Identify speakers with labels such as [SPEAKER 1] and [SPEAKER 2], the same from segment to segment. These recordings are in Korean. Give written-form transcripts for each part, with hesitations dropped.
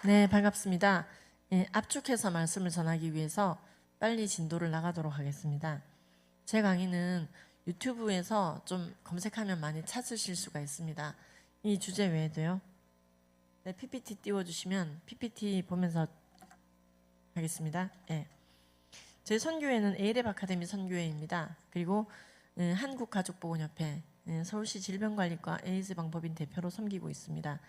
[SPEAKER 1] 네, 반갑습니다. 압축해서 말씀을 전하기 위해서 빨리 진도를 나가도록 하겠습니다. 제 강의는 유튜브에서 좀 검색하면 많이 찾으실 수가 있습니다. 이 주제 외에도요. 네, PPT 띄워주시면 PPT 보면서 하겠습니다. 네. 제 선교회는 에이랩 아카데미 선교회입니다. 그리고 한국가족보건협회, 서울시 질병관리과 에이즈 방법인 대표로 섬기고 있습니다.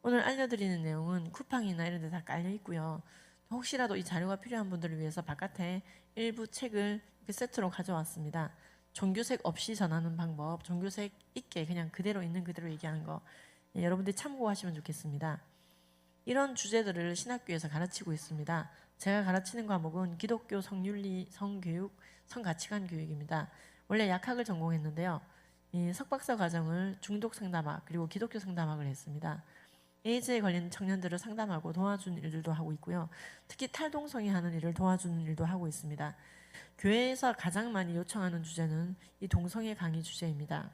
[SPEAKER 1] 오늘 알려드리는 내용은 쿠팡이나 이런 데 다 깔려 있고요. 혹시라도 이 자료가 필요한 분들을 위해서 바깥에 일부 책을 이렇게 세트로 가져왔습니다. 종교색 없이 전하는 방법, 종교색 있게 그냥 그대로 있는 그대로 얘기하는 거, 여러분들이 참고하시면 좋겠습니다. 이런 주제들을 신학교에서 가르치고 있습니다. 제가 가르치는 과목은 기독교 성윤리, 성교육, 성가치관 교육입니다. 원래 약학을 전공했는데요. 이 석박사 과정을 중독 상담학 그리고 기독교 상담학을 했습니다. 에이즈에 걸린 청년들을 상담하고 도와주는 일들도 하고 있고요. 특히 탈동성이 하는 일을 도와주는 일도 하고 있습니다. 교회에서 가장 많이 요청하는 주제는 이 동성애 강의 주제입니다.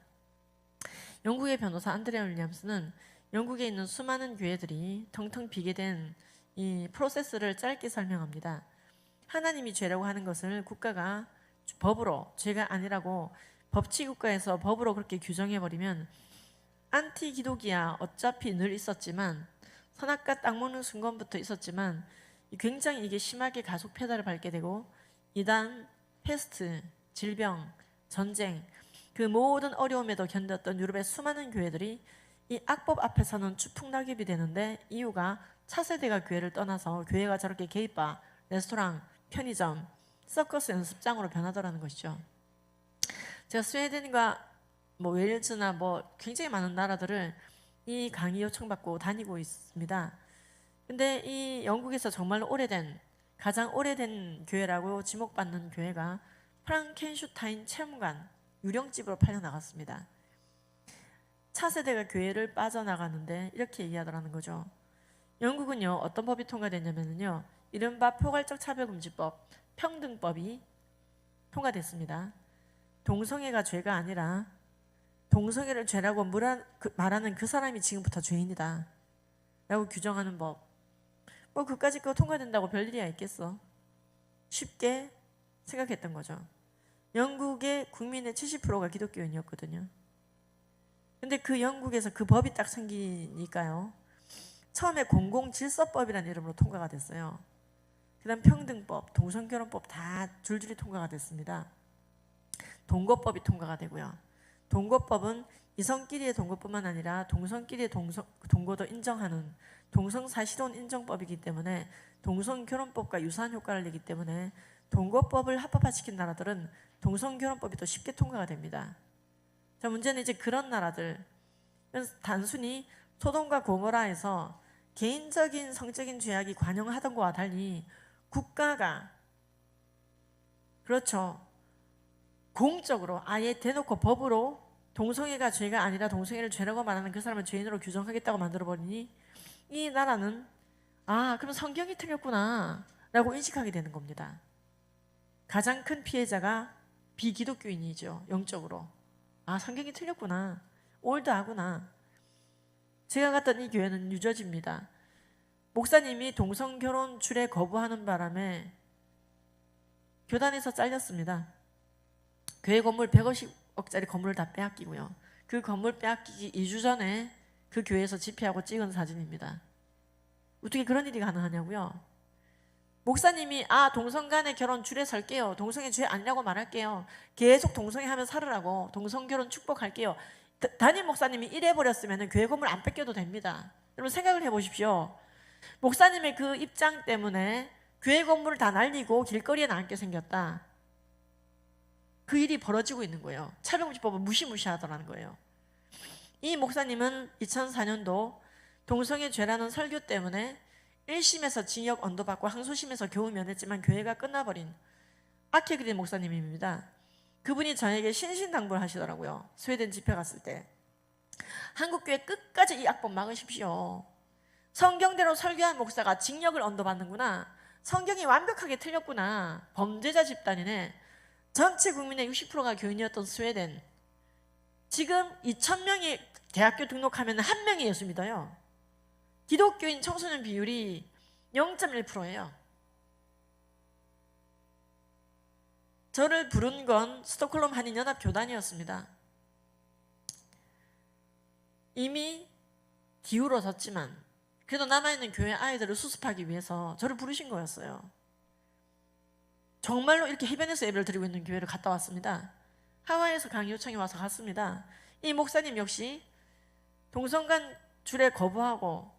[SPEAKER 1] 영국의 변호사 안드레아 윌리엄스는 영국에 있는 수많은 교회들이 텅텅 비게 된 이 프로세스를 짧게 설명합니다. 하나님이 죄라고 하는 것을 국가가 법으로 죄가 아니라고 법치국가에서 법으로 그렇게 규정해버리면 안티 기독이야 어차피 늘 있었지만 선악과 딱 먹는 순간부터 있었지만 굉장히 이게 심하게 가속 페달을 밟게 되고 이단, 패스트, 질병, 전쟁 그 모든 어려움에도 견뎠던 유럽의 수많은 교회들이 이 악법 앞에서는 추풍낙엽이 되는데 이유가 차세대가 교회를 떠나서 교회가 저렇게 게이바, 레스토랑, 편의점, 서커스 연습장으로 변하더라는 것이죠. 제가 스웨덴과 웨일즈나 굉장히 많은 나라들을 이 강의 요청받고 다니고 있습니다. 근데 이 영국에서 정말로 가장 오래된 교회라고 지목받는 교회가 프랑켄슈타인 체험관 유령집으로 팔려나갔습니다. 차세대가 교회를 빠져나가는데 이렇게 얘기하더라는 거죠. 영국은요 어떤 법이 통과됐냐면요 이른바 포괄적 차별금지법 평등법이 통과됐습니다. 동성애가 죄가 아니라 동성애를 죄라고 말하는 그 사람이 지금부터 죄인이다 라고 규정하는 법. 그까짓 거 통과된다고 별일이야 있겠어. 쉽게 생각했던 거죠. 영국의 국민의 70%가 기독교인이었거든요. 근데 그 영국에서 그 법이 딱 생기니까요 처음에 공공질서법이라는 이름으로 통과가 됐어요. 그 다음 평등법, 동성결혼법 다 줄줄이 통과가 됐습니다. 동거법이 통과가 되고요. 동거법은 이성끼리의 동거뿐만 아니라 동성끼리의 동거도 인정하는 동성사실혼 인정법이기 때문에 동성결혼법과 유사한 효과를 내기 때문에 동거법을 합법화시킨 나라들은 동성결혼법이 더 쉽게 통과가 됩니다. 자, 문제는 이제 그런 나라들 단순히 소돔과 고모라에서 개인적인 성적인 죄악이 관영하던 것과 달리 국가가 그렇죠. 공적으로 아예 대놓고 법으로 동성애가 죄가 아니라 동성애를 죄라고 말하는 그 사람을 죄인으로 규정하겠다고 만들어버리니 이 나라는 그럼 성경이 틀렸구나 라고 인식하게 되는 겁니다. 가장 큰 피해자가 비기독교인이죠. 영적으로. 성경이 틀렸구나. 올드하구나. 제가 갔던 이 교회는 뉴저지입니다. 목사님이 동성결혼 주례 거부하는 바람에 교단에서 잘렸습니다. 교회 건물 150억짜리 건물을 다 빼앗기고요. 그 건물 빼앗기기 2주 전에 그 교회에서 집회하고 찍은 사진입니다. 어떻게 그런 일이 가능하냐고요. 목사님이 동성 간의 결혼 주례 설게요. 동성애 죄 아니라고 말할게요. 계속 동성애 하면 살으라고 동성결혼 축복할게요. 담임 목사님이 이래버렸으면 교회 건물 안 뺏겨도 됩니다. 여러분 생각을 해보십시오. 목사님의 그 입장 때문에 교회 건물을 다 날리고 길거리에 나앉게 생겼다. 그 일이 벌어지고 있는 거예요. 차별금지법을 무시무시하더라는 거예요. 이 목사님은 2004년도 동성애 죄라는 설교 때문에 1심에서 징역 언도받고 항소심에서 겨우 면했지만 교회가 끝나버린 아케그린 목사님입니다. 그분이 저에게 신신당부를 하시더라고요. 스웨덴 집회 갔을 때. 한국교회 끝까지 이 악법 막으십시오. 성경대로 설교한 목사가 징역을 언도받는구나. 성경이 완벽하게 틀렸구나. 범죄자 집단이네. 전체 국민의 60%가 교인이었던 스웨덴. 지금 2,000명이 대학교 등록하면 한 명이 예수 믿어요. 기독교인 청소년 비율이 0.1%예요. 저를 부른 건 스톡홀름 한인연합교단이었습니다. 이미 기울어졌지만 그래도 남아있는 교회 아이들을 수습하기 위해서 저를 부르신 거였어요. 정말로 이렇게 해변에서 예배를 드리고 있는 교회를 갔다 왔습니다. 하와이에서 강의 요청이 와서 갔습니다. 이 목사님 역시 동성간 주례 거부하고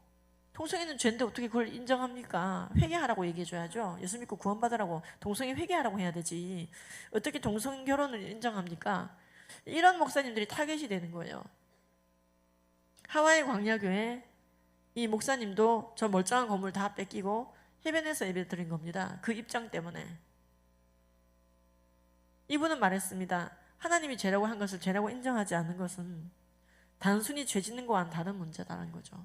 [SPEAKER 1] 동성애는 죄인데 어떻게 그걸 인정합니까? 회개하라고 얘기해줘야죠. 예수 믿고 구원받으라고 동성애 회개하라고 해야 되지. 어떻게 동성 결혼을 인정합니까? 이런 목사님들이 타겟이 되는 거예요. 하와이 광야교회 이 목사님도 저 멀쩡한 건물 다 뺏기고 해변에서 예배 드린 겁니다. 그 입장 때문에. 이분은 말했습니다. 하나님이 죄라고 한 것을 죄라고 인정하지 않는 것은 단순히 죄 짓는 거와는 다른 문제다라는 거죠.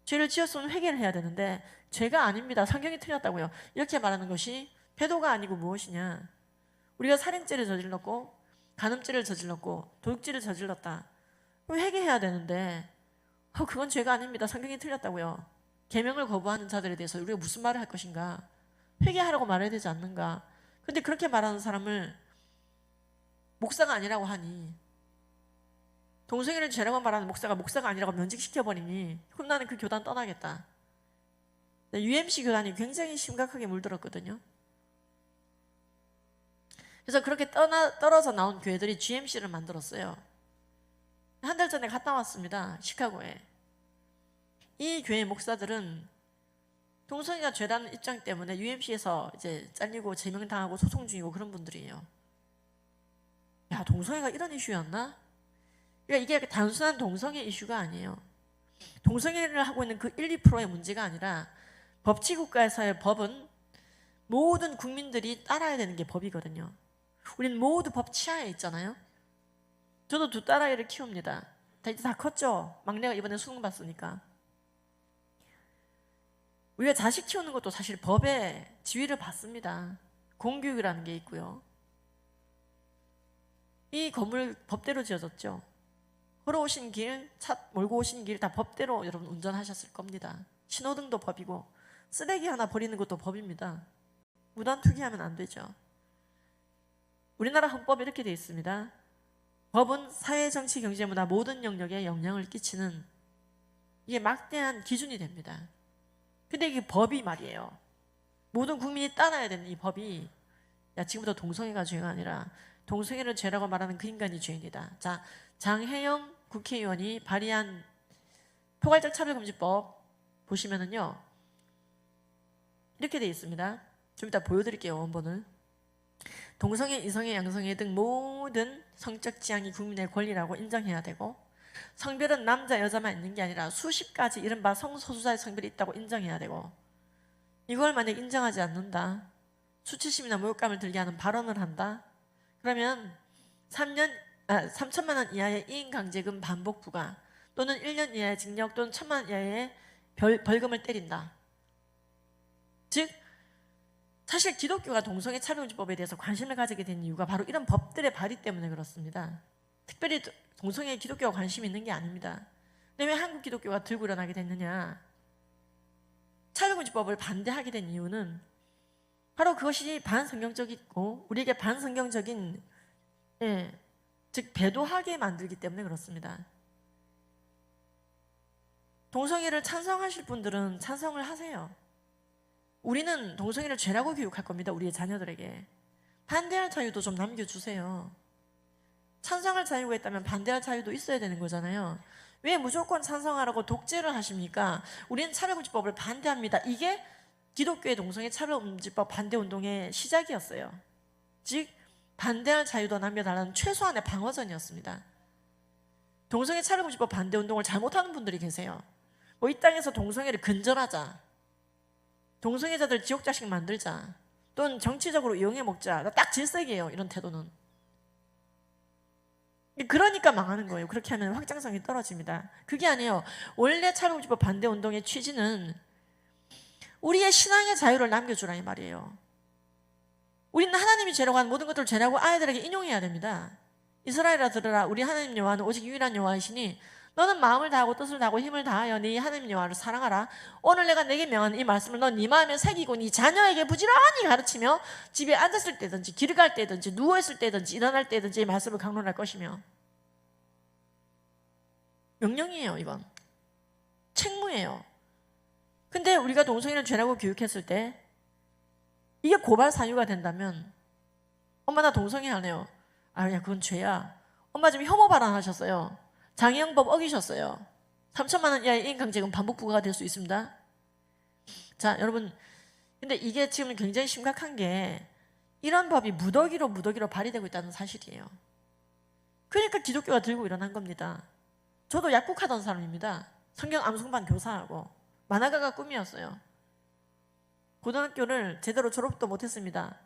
[SPEAKER 1] 죄를 지었으면 회개를 해야 되는데 죄가 아닙니다. 성경이 틀렸다고요. 이렇게 말하는 것이 배도가 아니고 무엇이냐. 우리가 살인죄를 저질렀고 간음죄를 저질렀고 도둑질을 저질렀다. 그럼 회개해야 되는데 그건 죄가 아닙니다. 성경이 틀렸다고요. 계명을 거부하는 자들에 대해서 우리가 무슨 말을 할 것인가. 회개하라고 말해야 되지 않는가. 근데 그렇게 말하는 사람을 목사가 아니라고 하니 동성애를 죄라고 말하는 목사가 아니라고 면직시켜버리니 그럼 나는 그 교단 떠나겠다. UMC 교단이 굉장히 심각하게 물들었거든요. 그래서 그렇게 떨어져 나온 교회들이 GMC를 만들었어요. 한 달 전에 갔다 왔습니다. 시카고에. 이 교회 목사들은 동성애가 죄라는 입장 때문에 UMC에서 이제 잘리고 제명당하고 소송 중이고 그런 분들이에요. 야, 동성애가 이런 이슈였나? 그러니까 이게 단순한 동성애 이슈가 아니에요. 동성애를 하고 있는 그 1, 2%의 문제가 아니라 법치국가에서의 법은 모든 국민들이 따라야 되는 게 법이거든요. 우리는 모두 법 치하에 있잖아요. 저도 2 딸아이를 키웁니다. 이제 다 컸죠? 막내가 이번에 수능 봤으니까. 우리가 자식 키우는 것도 사실 법의 지위를 받습니다. 공교육이라는 게 있고요. 이 건물 법대로 지어졌죠. 걸어오신 길, 차 몰고 오신 길 다 법대로 여러분 운전하셨을 겁니다. 신호등도 법이고 쓰레기 하나 버리는 것도 법입니다. 무단 투기하면 안 되죠. 우리나라 헌법에 이렇게 되어 있습니다. 법은 사회, 정치, 경제, 문화 모든 영역에 영향을 끼치는 이게 막대한 기준이 됩니다. 근데 이게 법이 말이에요. 모든 국민이 따라야 되는 이 법이 야 지금부터 동성애가 죄가 아니라 동성애를 죄라고 말하는 그 인간이 죄인이다. 자, 장혜영 국회의원이 발의한 포괄적 차별금지법 보시면은요 이렇게 되어 있습니다. 좀 이따 보여드릴게요. 원본을. 동성애, 이성애, 양성애 등 모든 성적 지향이 국민의 권리라고 인정해야 되고 성별은 남자, 여자만 있는 게 아니라 수십 가지 이른바 성소수자의 성별이 있다고 인정해야 되고 이걸 만약 인정하지 않는다. 수치심이나 모욕감을 들게 하는 발언을 한다. 그러면 3천만 원 이하의 이인강제금 반복 부과 또는 1년 이하의 징역 또는 1,000만 원 이하의 벌금을 때린다. 즉 사실 기독교가 동성애 차별금지법에 대해서 관심을 가지게 된 이유가 바로 이런 법들의 발의 때문에 그렇습니다. 특별히 동성애에 기독교가 관심이 있는 게 아닙니다. 근데 왜 한국 기독교가 들고 일어나게 됐느냐. 차별금지법을 반대하게 된 이유는 바로 그것이 반성경적이고 우리에게 반성경적인 즉 배도하게 만들기 때문에 그렇습니다. 동성애를 찬성하실 분들은 찬성을 하세요. 우리는 동성애를 죄라고 교육할 겁니다. 우리의 자녀들에게. 반대할 자유도 좀 남겨주세요. 찬성할 자유가 있다면 반대할 자유도 있어야 되는 거잖아요. 왜 무조건 찬성하라고 독재를 하십니까? 우리는 차별금지법을 반대합니다. 이게 기독교의 동성애 차별금지법 반대운동의 시작이었어요. 즉 반대할 자유도 남겨달라는 최소한의 방어전이었습니다. 동성애 차별금지법 반대운동을 잘못하는 분들이 계세요. 뭐 이 땅에서 동성애를 근절하자, 동성애자들 지옥자식 만들자, 또는 정치적으로 이용해 먹자. 딱 질색이에요. 이런 태도는. 그러니까 망하는 거예요. 그렇게 하면 확장성이 떨어집니다. 그게 아니에요. 원래 차별금지법 반대운동의 취지는 우리의 신앙의 자유를 남겨주라 이 말이에요. 우리는 하나님이 죄라고 하는 모든 것들을 죄라고 아이들에게 인용해야 됩니다. 이스라엘아 들으라. 우리 하나님 여호와는 오직 유일한 여호와이시니 너는 마음을 다하고 뜻을 다하고 힘을 다하여 네 하나님 여호와를 사랑하라. 오늘 내가 내게 명한 이 말씀을 넌 네 마음에 새기고 네 자녀에게 부지런히 가르치며 집에 앉았을 때든지 길을 갈 때든지 누워있을 때든지 일어날 때든지 이 말씀을 강론할 것이며. 명령이에요. 이건 책무예요. 근데 우리가 동성애를 죄라고 교육했을 때 이게 고발 사유가 된다면 엄마 나 동성애 하네요. 야 그건 죄야. 엄마 지금 혐오 발언하셨어요. 장애형법 어기셨어요. 3천만 원 이하의 인강제금 반복 부과가 될 수 있습니다. 자 여러분, 근데 이게 지금 굉장히 심각한 게 이런 법이 무더기로 발휘되고 있다는 사실이에요. 그러니까 기독교가 들고 일어난 겁니다. 저도 약국하던 사람입니다. 성경 암송반 교사하고 만화가가 꿈이었어요. 고등학교를 제대로 졸업도 못했습니다.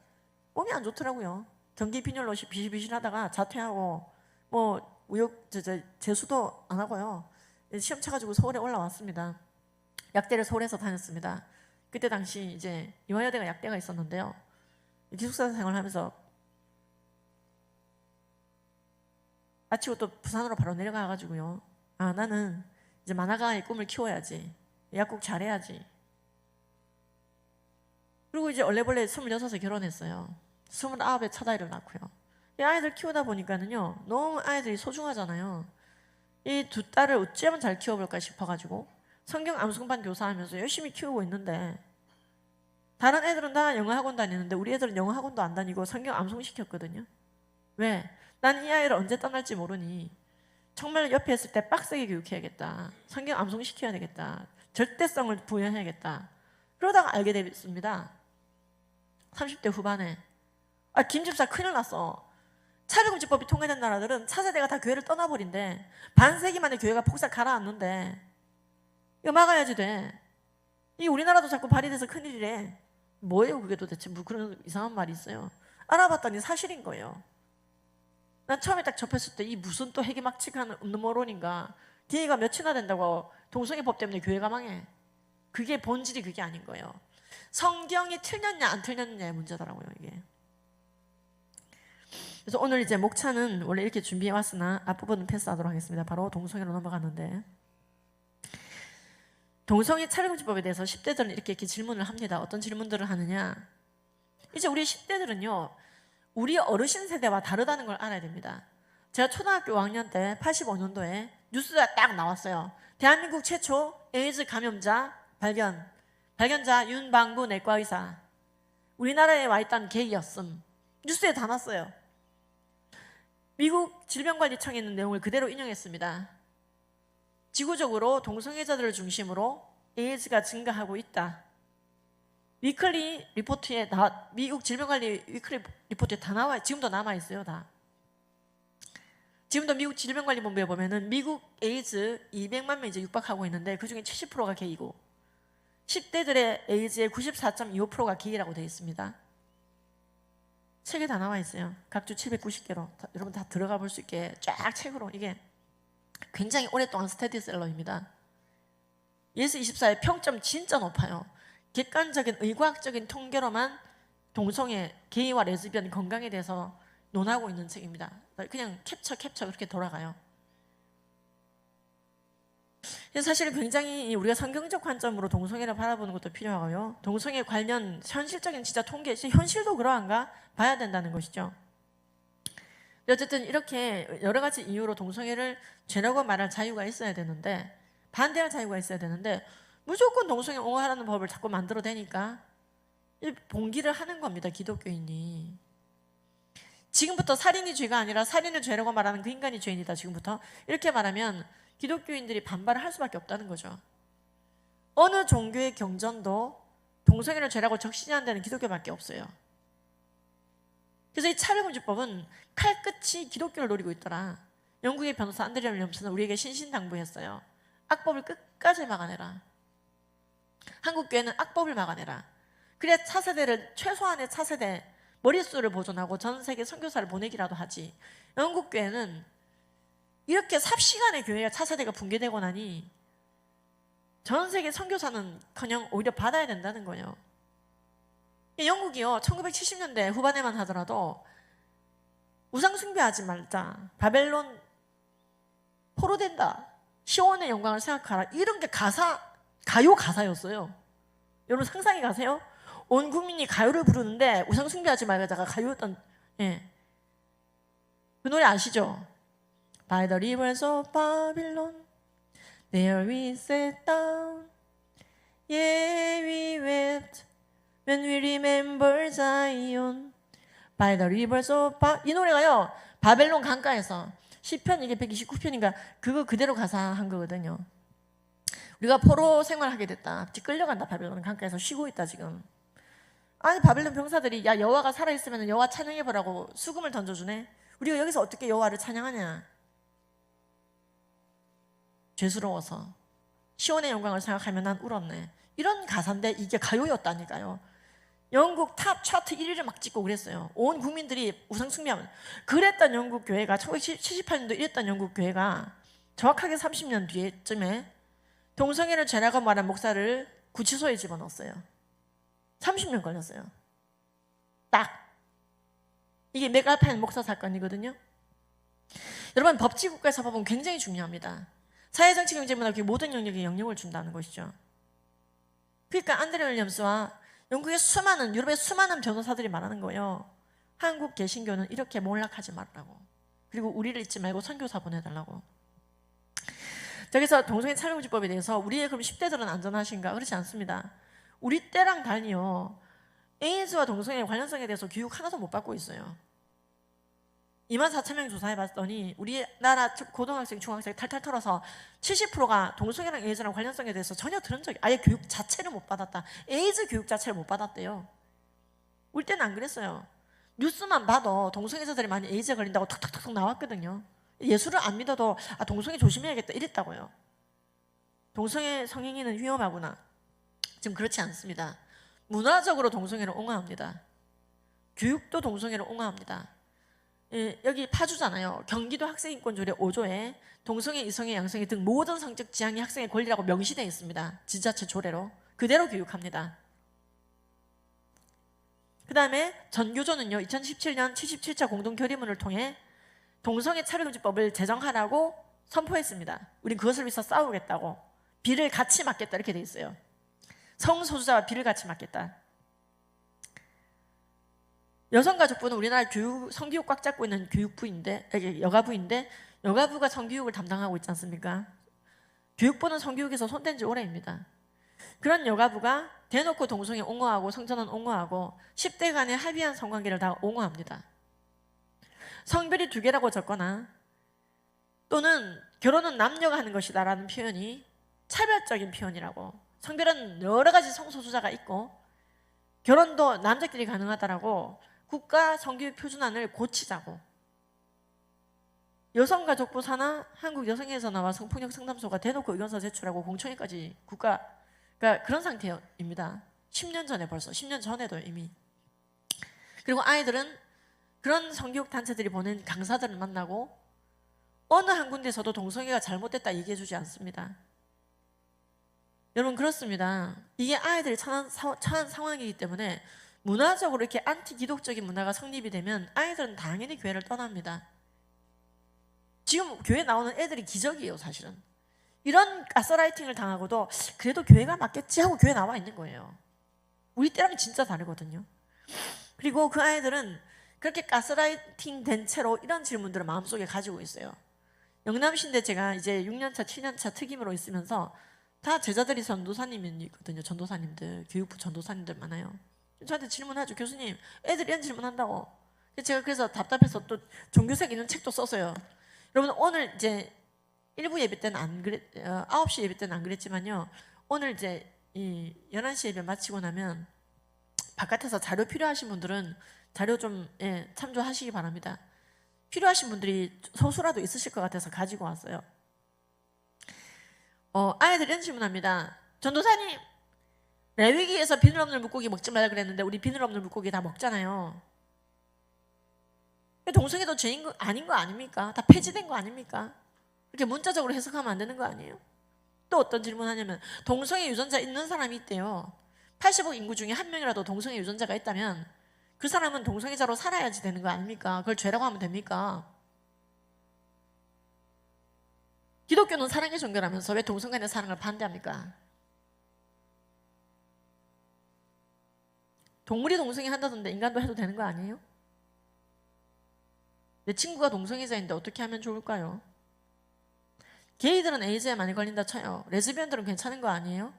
[SPEAKER 1] 몸이 안 좋더라고요. 경기 빈혈로 비실비실하다가 자퇴하고 뭐 재수도 안 하고요. 시험 쳐가지고 서울에 올라왔습니다. 약대를 서울에서 다녔습니다. 그때 당시 이제 이화여대가 약대가 있었는데요. 기숙사 생활하면서 마치고 또 부산으로 바로 내려가가지고요. 나는 이제 만화가의 꿈을 키워야지. 약국 잘해야지. 그리고 이제 얼레벌레 26에 결혼했어요. 29에 첫 아이를 낳고요. 이 아이들 키우다 보니까는요, 너무 아이들이 소중하잖아요. 이 두 딸을 어찌하면 잘 키워볼까 싶어가지고 성경 암송반 교사하면서 열심히 키우고 있는데, 다른 애들은 다 영어 학원 다니는데 우리 애들은 영어 학원도 안 다니고 성경 암송 시켰거든요. 왜? 난 이 아이를 언제 떠날지 모르니 정말 옆에 있을 때 빡세게 교육해야겠다. 성경 암송 시켜야 되겠다. 절대성을 부여해야겠다. 그러다가 알게 됐습니다. 30대 후반에 김 집사 큰일 났어. 차별금지법이 통과된 나라들은 차세대가 다 교회를 떠나버린대. 반세기 만에 교회가 폭삭 가라앉는데 이거 막아야지 돼. 이 우리나라도 자꾸 발휘돼서 큰일이래. 뭐예요 그게 도대체? 뭐 그런 이상한 말이 있어요. 알아봤더니 사실인 거예요. 난 처음에 딱 접했을 때 이 무슨 또 해기막측한 음모론인가. 기회가 몇이나 된다고 동성애법 때문에 교회가 망해. 그게 본질이 그게 아닌 거예요. 성경이 틀렸냐 안 틀렸냐의 문제더라고요 이게. 그래서 오늘 이제 목차는 원래 이렇게 준비해 왔으나 앞부분은 패스하도록 하겠습니다. 바로 동성애로 넘어가는데, 동성애 차별금지법에 대해서 10대들은 이렇게 질문을 합니다. 어떤 질문들을 하느냐, 이제 우리 10대들은요 우리 어르신 세대와 다르다는 걸 알아야 됩니다. 제가 초등학교 5학년 때 85년도에 뉴스가 딱 나왔어요. 대한민국 최초 에이즈 감염자 발견자 윤방구 내과의사, 우리나라에 와 있던 계기였음. 뉴스에 다 났어요. 미국 질병관리청에 있는 내용을 그대로 인용했습니다. 지구적으로 동성애자들을 중심으로 에이즈가 증가하고 있다. 위클리 리포트에 미국 질병관리 위클리 리포트에 다 나와요. 지금도 남아있어요. 다. 지금도 미국 질병관리본부에 보면은 미국 에이즈 200만 명 이제 육박하고 있는데 그중에 70%가 게이고 10대들의 에이즈의 94.25%가 게이라고 되어 있습니다. 책에 다 나와 있어요. 각주 790개로 여러분 다 들어가 볼 수 있게 쫙 책으로. 이게 굉장히 오랫동안 스테디셀러입니다. 예스24의 평점 진짜 높아요. 객관적인 의과학적인 통계로만 동성애, 게이와 레즈비언 건강에 대해서 논하고 있는 책입니다. 그냥 캡처 그렇게 돌아가요. 사실 굉장히 우리가 성경적 관점으로 동성애를 바라보는 것도 필요하고요. 동성애 관련 현실적인 진짜 통계, 현실도 그러한가 봐야 된다는 것이죠. 어쨌든 이렇게 여러 가지 이유로 동성애를 죄라고 말할 자유가 있어야 되는데, 반대할 자유가 있어야 되는데 무조건 동성애 옹호하라는 법을 자꾸 만들어대니까 봉기를 하는 겁니다. 기독교인이. 지금부터 살인이 죄가 아니라 살인을 죄라고 말하는 그 인간이 죄인이다. 지금부터 이렇게 말하면 기독교인들이 반발을 할 수밖에 없다는 거죠. 어느 종교의 경전도 동성애를 죄라고 적시한다는 기독교밖에 없어요. 그래서 이 차별금지법은 칼끝이 기독교를 노리고 있더라. 영국의 변호사 안드레 윌리엄스는 우리에게 신신당부했어요. 악법을 끝까지 막아내라. 한국교회는 악법을 막아내라. 그래야 차세대를, 최소한의 차세대 머릿수를 보존하고 전 세계 선교사를 보내기라도 하지. 영국교회는 이렇게 삽시간에 교회가 차세대가 붕괴되고 나니 전 세계 선교사는커녕 오히려 받아야 된다는 거예요. 영국이요 1970년대 후반에만 하더라도 우상 숭배하지 말자, 바벨론 포로된다, 시온의 영광을 생각하라. 이런 게 가요 가사였어요. 여러분 상상이 가세요? 온 국민이 가요를 부르는데 우상 숭배하지 말자가 가요였던, 예. 그 노래 아시죠? By the rivers of Babylon there we sat down Yeah we wept when we remember Zion By the rivers of 이 노래가요 바벨론 강가에서 시편 이게 129편인가 그거 그대로 가사한 거거든요. 우리가 포로 생활하게 됐다. 끌려간다. 바벨론 강가에서 쉬고 있다 지금. 아니 바벨론 병사들이 야 여호와가 살아있으면 여호와 찬양해보라고 수금을 던져주네. 우리가 여기서 어떻게 여호와를 찬양하냐. 죄스러워서 시온의 영광을 생각하면 난 울었네. 이런 가사인데 이게 가요였다니까요. 영국 탑 차트 1위를 막 찍고 그랬어요. 온 국민들이 우상 숭배하면. 그랬던 영국 교회가 1978년도 이랬던 영국 교회가 정확하게 30년 뒤에쯤에 동성애를 죄라고 말한 목사를 구치소에 집어넣었어요. 30년 걸렸어요. 딱. 이게 메갈판 목사 사건이거든요. 여러분 법치국가에서 법은 굉장히 중요합니다. 사회정치, 경제문화, 모든 영역에 영향을 준다는 것이죠. 그러니까 안드레 윌리엄스와 영국의 수많은, 유럽의 수많은 변호사들이 말하는 거예요. 한국 개신교는 이렇게 몰락하지 말라고. 그리고 우리를 잊지 말고 선교사 보내달라고. 저기서 동성애 차별금지법에 대해서 우리의 그럼 10대들은 안전하신가? 그렇지 않습니다. 우리 때랑 달리요. 에이즈와 동성애 관련성에 대해서 교육 하나도 못 받고 있어요. 24,000명 조사해봤더니 우리나라 고등학생, 중학생 탈탈 털어서 70%가 동성애랑 에이즈랑 관련성에 대해서 전혀 들은 적이 아예 교육 자체를 못 받았다. 에이즈 교육 자체를 못 받았대요. 우리 때는 안 그랬어요. 뉴스만 봐도 동성애자들이 많이 에이즈에 걸린다고 툭툭툭 나왔거든요. 예수를 안 믿어도 아 동성애 조심해야겠다 이랬다고요. 동성애 성행위는 위험하구나. 지금 그렇지 않습니다. 문화적으로 동성애를 옹호합니다. 교육도 동성애를 옹호합니다. 예, 여기 파주잖아요. 경기도 학생인권조례 5조에 동성애, 이성애, 양성애 등 모든 성적 지향이 학생의 권리라고 명시되어 있습니다. 지자체 조례로. 그대로 교육합니다. 그 다음에 전교조는요. 2017년 77차 공동결의문을 통해 동성애 차별금지법을 제정하라고 선포했습니다. 우린 그것을 위해서 싸우겠다고. 비를 같이 맞겠다 이렇게 돼 있어요. 성소수자와 비를 같이 맞겠다. 여성가족부는 우리나라 성교육 꽉 잡고 있는 여가부인데 여가부가 성교육을 담당하고 있지 않습니까? 교육부는 성교육에서 손댄 지 오래입니다. 그런 여가부가 대놓고 동성애 옹호하고 성전환 옹호하고 10대 간의 합의한 성관계를 다 옹호합니다. 성별이 두 개라고 적거나 또는 결혼은 남녀가 하는 것이다 라는 표현이 차별적인 표현이라고. 성별은 여러 가지 성소수자가 있고 결혼도 남자끼리 가능하다라고 국가 성교육 표준안을 고치자고. 여성가족부 산하 한국여성회에서 나와 성폭력 상담소가 대놓고 의견서 제출하고 공청회까지 그러니까 그런 상태입니다. 10년 전에 벌써 10년 전에도 이미. 그리고 아이들은 그런 성교육 단체들이 보낸 강사들을 만나고 어느 한 군데서도 동성애가 잘못됐다 얘기해주지 않습니다. 여러분 그렇습니다. 이게 아이들이 처한 상황이기 때문에 문화적으로 이렇게 안티 기독적인 문화가 성립이 되면 아이들은 당연히 교회를 떠납니다. 지금 교회 나오는 애들이 기적이에요 사실은. 이런 가스라이팅을 당하고도 그래도 교회가 맞겠지 하고 교회 나와 있는 거예요. 우리 때랑 진짜 다르거든요. 그리고 그 아이들은 그렇게 가스라이팅 된 채로 이런 질문들을 마음속에 가지고 있어요. 영남신대 제가 이제 6년차 7년차 특임으로 있으면서 다 제자들이 전도사님이거든요. 전도사님들, 교육부 전도사님들 많아요. 저한테 질문하죠. 교수님, 애들이 이런 질문한다고. 제가 그래서 답답해서 또 종교색 있는 책도 썼어요. 여러분 오늘 이제 1부 예배 때는 안 그랬, 9시 예배 때는 안 그랬지만요. 오늘 이제 이 11시 예배 마치고 나면 바깥에서 자료 필요하신 분들은 자료 좀 참조하시기 바랍니다. 필요하신 분들이 소수라도 있으실 것 같아서 가지고 왔어요. 아이들이 이런 질문합니다. 전도사님, 레위기에서 비늘 없는 물고기 먹지 말라 그랬는데 우리 비늘 없는 물고기 다 먹잖아요. 동성애도 죄인 아닌 거 아닙니까? 다 폐지된 거 아닙니까? 이렇게 문자적으로 해석하면 안 되는 거 아니에요? 또 어떤 질문하냐면 동성애 유전자 있는 사람이 있대요. 80억 인구 중에 한 명이라도 동성애 유전자가 있다면 그 사람은 동성애자로 살아야지 되는 거 아닙니까? 그걸 죄라고 하면 됩니까? 기독교는 사랑의 종교라면서 왜 동성 간의 사랑을 반대합니까? 동물이 동성애 한다던데 인간도 해도 되는 거 아니에요? 내 친구가 동성애자인데 어떻게 하면 좋을까요? 게이들은 에이즈에 많이 걸린다 쳐요. 레즈비언들은 괜찮은 거 아니에요?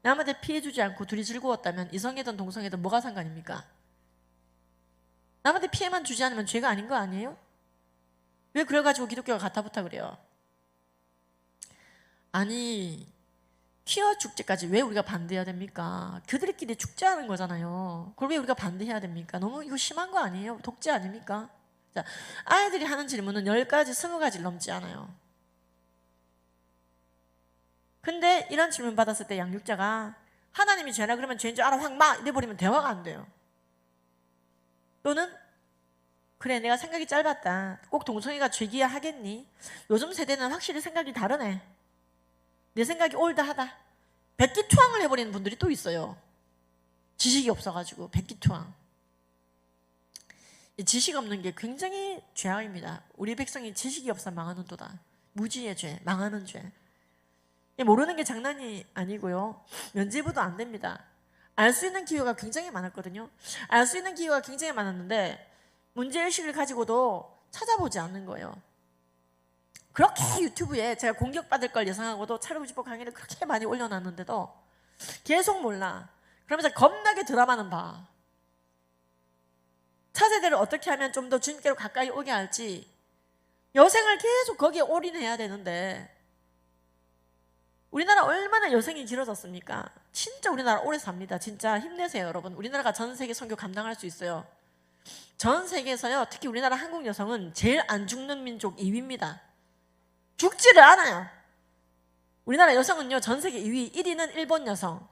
[SPEAKER 1] 남한테 피해주지 않고 둘이 즐거웠다면 이성애든 동성애든 뭐가 상관입니까? 남한테 피해만 주지 않으면 죄가 아닌 거 아니에요? 왜 그래가지고 기독교가 가타부타 그래요? 아니, 퀴어 축제까지 왜 우리가 반대해야 됩니까? 그들끼리 축제하는 거잖아요. 그걸 왜 우리가 반대해야 됩니까? 너무 이거 심한 거 아니에요? 독재 아닙니까? 자, 아이들이 하는 질문은 10가지, 20가지를 넘지 않아요. 근데 이런 질문 받았을 때 양육자가 하나님이 죄라 그러면 죄인 줄 알아 확 막 이래버리면 대화가 안 돼요. 또는 그래 내가 생각이 짧았다. 꼭 동성애가 죄기야 하겠니? 요즘 세대는 확실히 생각이 다르네. 내 생각이 올드하다. 백기투항을 해버리는 분들이 또 있어요. 지식이 없어가지고 백기투항. 지식 없는 게 굉장히 죄악입니다. 우리 백성이 지식이 없어 망하는 도다. 무지의 죄, 망하는 죄. 모르는 게 장난이 아니고요. 면죄부도 안 됩니다. 알 수 있는 기회가 굉장히 많았거든요. 알 수 있는 기회가 굉장히 많았는데 문제의식을 가지고도 찾아보지 않는 거예요. 그렇게 유튜브에 제가 공격받을 걸 예상하고도 차려고집보 강의를 그렇게 많이 올려놨는데도 계속 몰라. 그러면서 겁나게 드라마는 봐. 차세대를 어떻게 하면 좀 더 주님께로 가까이 오게 할지 여생을 계속 거기에 올인해야 되는데 우리나라 얼마나 여생이 길어졌습니까? 진짜 우리나라 오래 삽니다. 진짜 힘내세요 여러분. 우리나라가 전 세계 선교 감당할 수 있어요. 전 세계에서요 특히 우리나라 한국 여성은 제일 안 죽는 민족 2위입니다. 죽지를 않아요. 우리나라 여성은요 전 세계 2위. 1위는 일본 여성,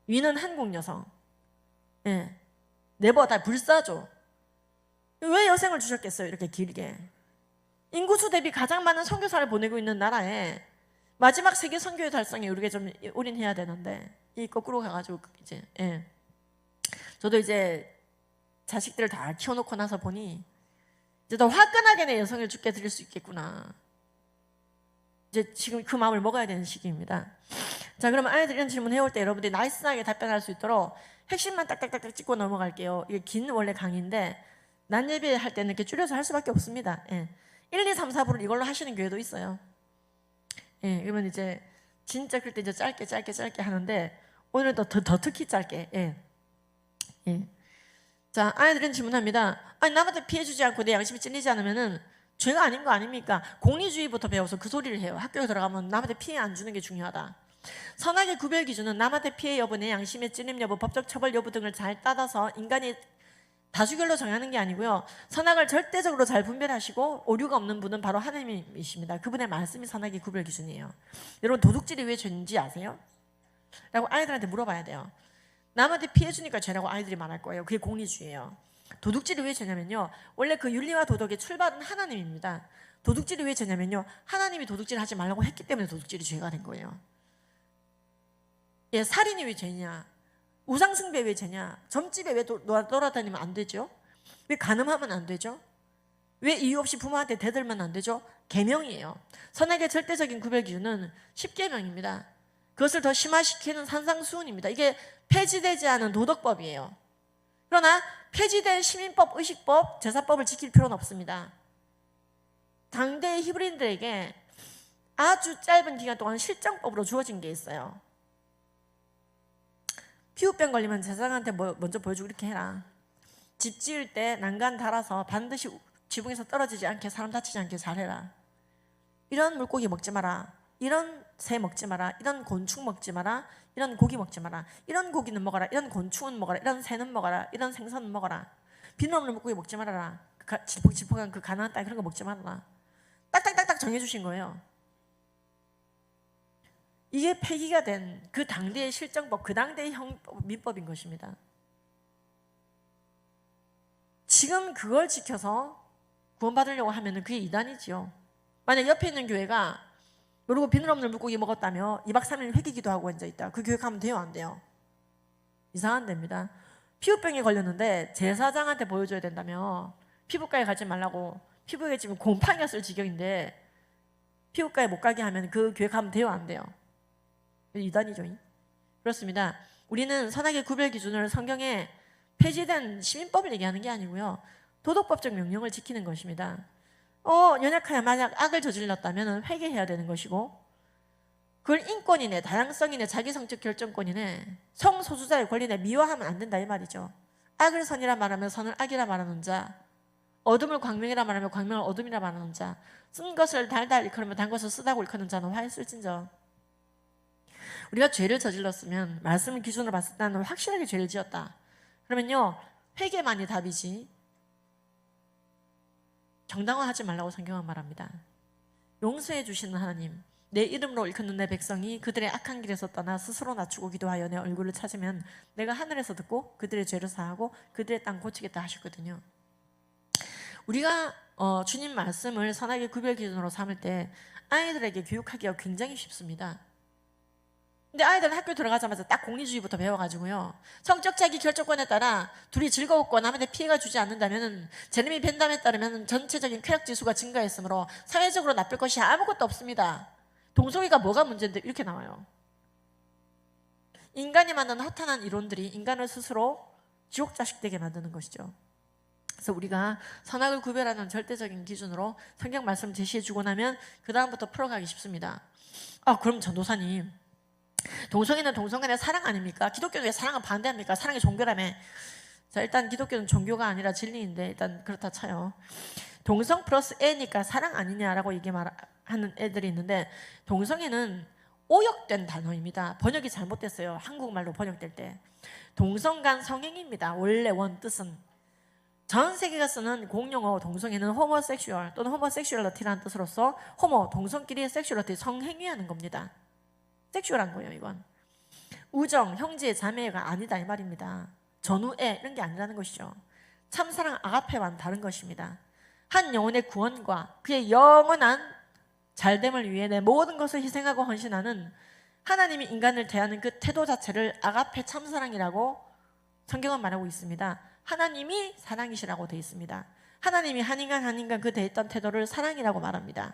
[SPEAKER 1] 2위는 한국 여성. 예, 네버 다 불사조. 왜 여생을 주셨겠어요 이렇게 길게? 인구수 대비 가장 많은 선교사를 보내고 있는 나라에 마지막 세계 선교의 달성에 우리가 좀 올인해야 되는데 이 거꾸로 가가지고 이제 저도 이제 자식들을 다 키워놓고 나서 보니 이제 더 화끈하게 내 여성을 죽게 드릴 수 있겠구나. 이제 지금 그 마음을 먹어야 되는 시기입니다. 자, 그러면 아이들 이런 질문 해올 때 여러분들이 나이스하게 답변할 수 있도록 핵심만 딱딱딱딱 찍고 넘어갈게요. 이게 긴 원래 강의인데 난 예배할 때는 이렇게 줄여서 할 수밖에 없습니다. 1, 2, 3, 4부를 이걸로 하시는 교회도 있어요. 그러면 이제 진짜 그럴 때 이제 짧게 하는데 오늘은 더 특히 짧게. 자, 아이들은 질문합니다. 아니 남한테 피해주지 않고 내 양심이 찔리지 않으면은 죄가 아닌 거 아닙니까? 공리주의부터 배워서 그 소리를 해요. 학교에 들어가면 남한테 피해 안 주는 게 중요하다. 선악의 구별 기준은 남한테 피해 여부, 내 양심의 찔림 여부, 법적 처벌 여부 등을 잘 따져서 인간이 다수결로 정하는 게 아니고요. 선악을 절대적으로 잘 분별하시고 오류가 없는 분은 바로 하나님이십니다. 그분의 말씀이 선악의 구별 기준이에요. 여러분 도둑질이 왜 죄인지 아세요? 라고 아이들한테 물어봐야 돼요. 남한테 피해 주니까 죄라고 아이들이 말할 거예요. 그게 공리주의예요. 도둑질이 왜 죄냐면요. 원래 그 윤리와 도덕의 출발은 하나님입니다. 도둑질이 왜 죄냐면요. 하나님이 도둑질 하지 말라고 했기 때문에 도둑질이 죄가 된 거예요. 살인이 왜 죄냐? 우상숭배 왜 죄냐? 점집에 왜 돌아다니면 안 되죠? 왜 간음하면 안 되죠? 왜 이유 없이 부모한테 대들면 안 되죠? 계명이에요. 선악의 절대적인 구별 기준은 10계명입니다. 그것을 더 심화시키는 산상수훈입니다. 이게 폐지되지 않은 도덕법이에요. 그러나 폐지된 시민법, 의식법, 제사법을 지킬 필요는 없습니다. 당대의 히브리인들에게 아주 짧은 기간 동안 실정법으로 주어진 게 있어요. 피부병 걸리면 제사장한테 먼저 보여주고 이렇게 해라. 집 지을 때 난간 달아서 반드시 지붕에서 떨어지지 않게 사람 다치지 않게 잘해라. 이런 물고기 먹지 마라. 이런 새 먹지 마라. 이런 곤충 먹지 마라. 이런 고기 먹지 마라. 이런 고기는 먹어라. 이런 곤충은 먹어라. 이런 새는 먹어라. 이런 생선은 먹어라. 비늘 없는 물고기 먹지 말아라. 질퍽질퍽한 그 가난한 땅 그런 거 먹지 말아라. 딱딱딱딱 정해주신 거예요. 이게 폐기가 된 그 당대의 실정법, 그 당대의 민법인 것입니다. 지금 그걸 지켜서 구원받으려고 하면 그게 이단이지요. 만약 옆에 있는 교회가 모르고 비늘 없는 물고기 먹었다며 2박 3일 회개기도 하고 앉아있다. 그 교회 가면 돼요? 안 돼요? 이상한 데입니다. 피부병에 걸렸는데 제사장한테 보여줘야 된다며 피부과에 가지 말라고. 피부에 지금 곰팡이가 쓸 지경인데 피부과에 못 가게 하면 그 교회 가면 돼요, 안 돼요? 이단이죠. 그렇습니다. 우리는 선악의 구별 기준을 성경에 폐지된 시민법을 얘기하는 게 아니고요. 도덕법적 명령을 지키는 것입니다. 연약하여 만약 악을 저질렀다면 회개해야 되는 것이고, 그걸 인권이네, 다양성이네, 자기 성적 결정권이네, 성소수자의 권리네 미화하면 안 된다 이 말이죠. 악을 선이라 말하면 선을 악이라 말하는 자, 어둠을 광명이라 말하면 광명을 어둠이라 말하는 자, 쓴 것을 달달 일컬으면 단 것을 쓰다고 일컫는 자는 화에 쓸진저. 우리가 죄를 저질렀으면 말씀을 기준으로 봤을 때는 확실하게 죄를 지었다. 그러면요, 회개만이 답이지 정당화하지 말라고 성경은 말합니다. 용서해 주시는 하나님, 내 이름으로 일컫는 내 백성이 그들의 악한 길에서 떠나 스스로 낮추고 기도하여 내 얼굴을 찾으면 내가 하늘에서 듣고 그들의 죄를 사하고 그들의 땅 고치겠다 하셨거든요. 우리가 주님 말씀을 선악의 구별 기준으로 삼을 때 아이들에게 교육하기가 굉장히 쉽습니다. 근데 아이들은 학교 들어가자마자 딱 공리주의부터 배워가지고요, 성적 자기 결정권에 따라 둘이 즐거웠고 남한테 피해가 주지 않는다면, 제레미 벤담에 따르면 전체적인 쾌락 지수가 증가했으므로 사회적으로 나쁠 것이 아무것도 없습니다. 동성애가 뭐가 문제인데 이렇게 나와요. 인간이 만든 허탄한 이론들이 인간을 스스로 지옥 자식 되게 만드는 것이죠. 그래서 우리가 선악을 구별하는 절대적인 기준으로 성경 말씀 제시해주고 나면 그 다음부터 풀어가기 쉽습니다. 그럼 전도사님, 동성애는 동성간의 사랑 아닙니까? 기독교는 왜 사랑을 반대합니까? 사랑이 종교라며. 자, 일단 기독교는 종교가 아니라 진리인데 일단 그렇다 쳐요. 동성 플러스 애니까 사랑 아니냐라고 하는 애들이 있는데, 동성애는 오역된 단어입니다. 번역이 잘못됐어요. 한국말로 번역될 때. 동성간 성행입니다. 원래 원뜻은. 전 세계가 쓰는 공용어 동성애는 호모섹슈얼 또는 호모섹슈얼리티라는 뜻으로서 호모, 동성끼리 섹슈얼리티, 성행위하는 겁니다. 섹슈얼한 거예요, 이건. 우정, 형제, 자매가 아니다 이 말입니다. 전우애 이런 게 아니라는 것이죠. 참사랑 아가페와는 다른 것입니다. 한 영혼의 구원과 그의 영원한 잘됨을 위해 내 모든 것을 희생하고 헌신하는 하나님이 인간을 대하는 그 태도 자체를 아가페 참사랑이라고 성경은 말하고 있습니다. 하나님이 사랑이시라고 되어 있습니다. 하나님이 한 인간 그 대했던 태도를 사랑이라고 말합니다.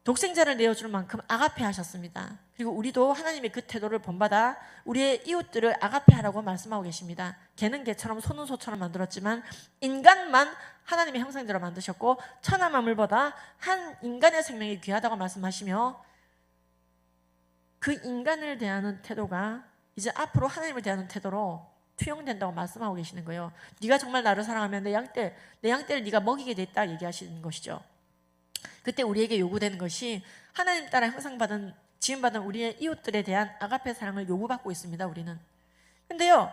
[SPEAKER 1] 독생자를 내어줄 만큼 아가페 하셨습니다. 그리고 우리도 하나님의 그 태도를 본받아 우리의 이웃들을 아가페 하라고 말씀하고 계십니다. 개는 개처럼 소는 소처럼 만들었지만 인간만 하나님의 형상대로 만드셨고 천하 만물보다 한 인간의 생명이 귀하다고 말씀하시며, 그 인간을 대하는 태도가 이제 앞으로 하나님을 대하는 태도로 투영된다고 말씀하고 계시는 거예요. 네가 정말 나를 사랑하면 내 양떼를 네가 먹이게 됐다 얘기하시는 것이죠. 그때 우리에게 요구되는 것이 하나님 따라 형상받은 지음받은 우리의 이웃들에 대한 아가페 사랑을 요구받고 있습니다. 우리는. 근데요,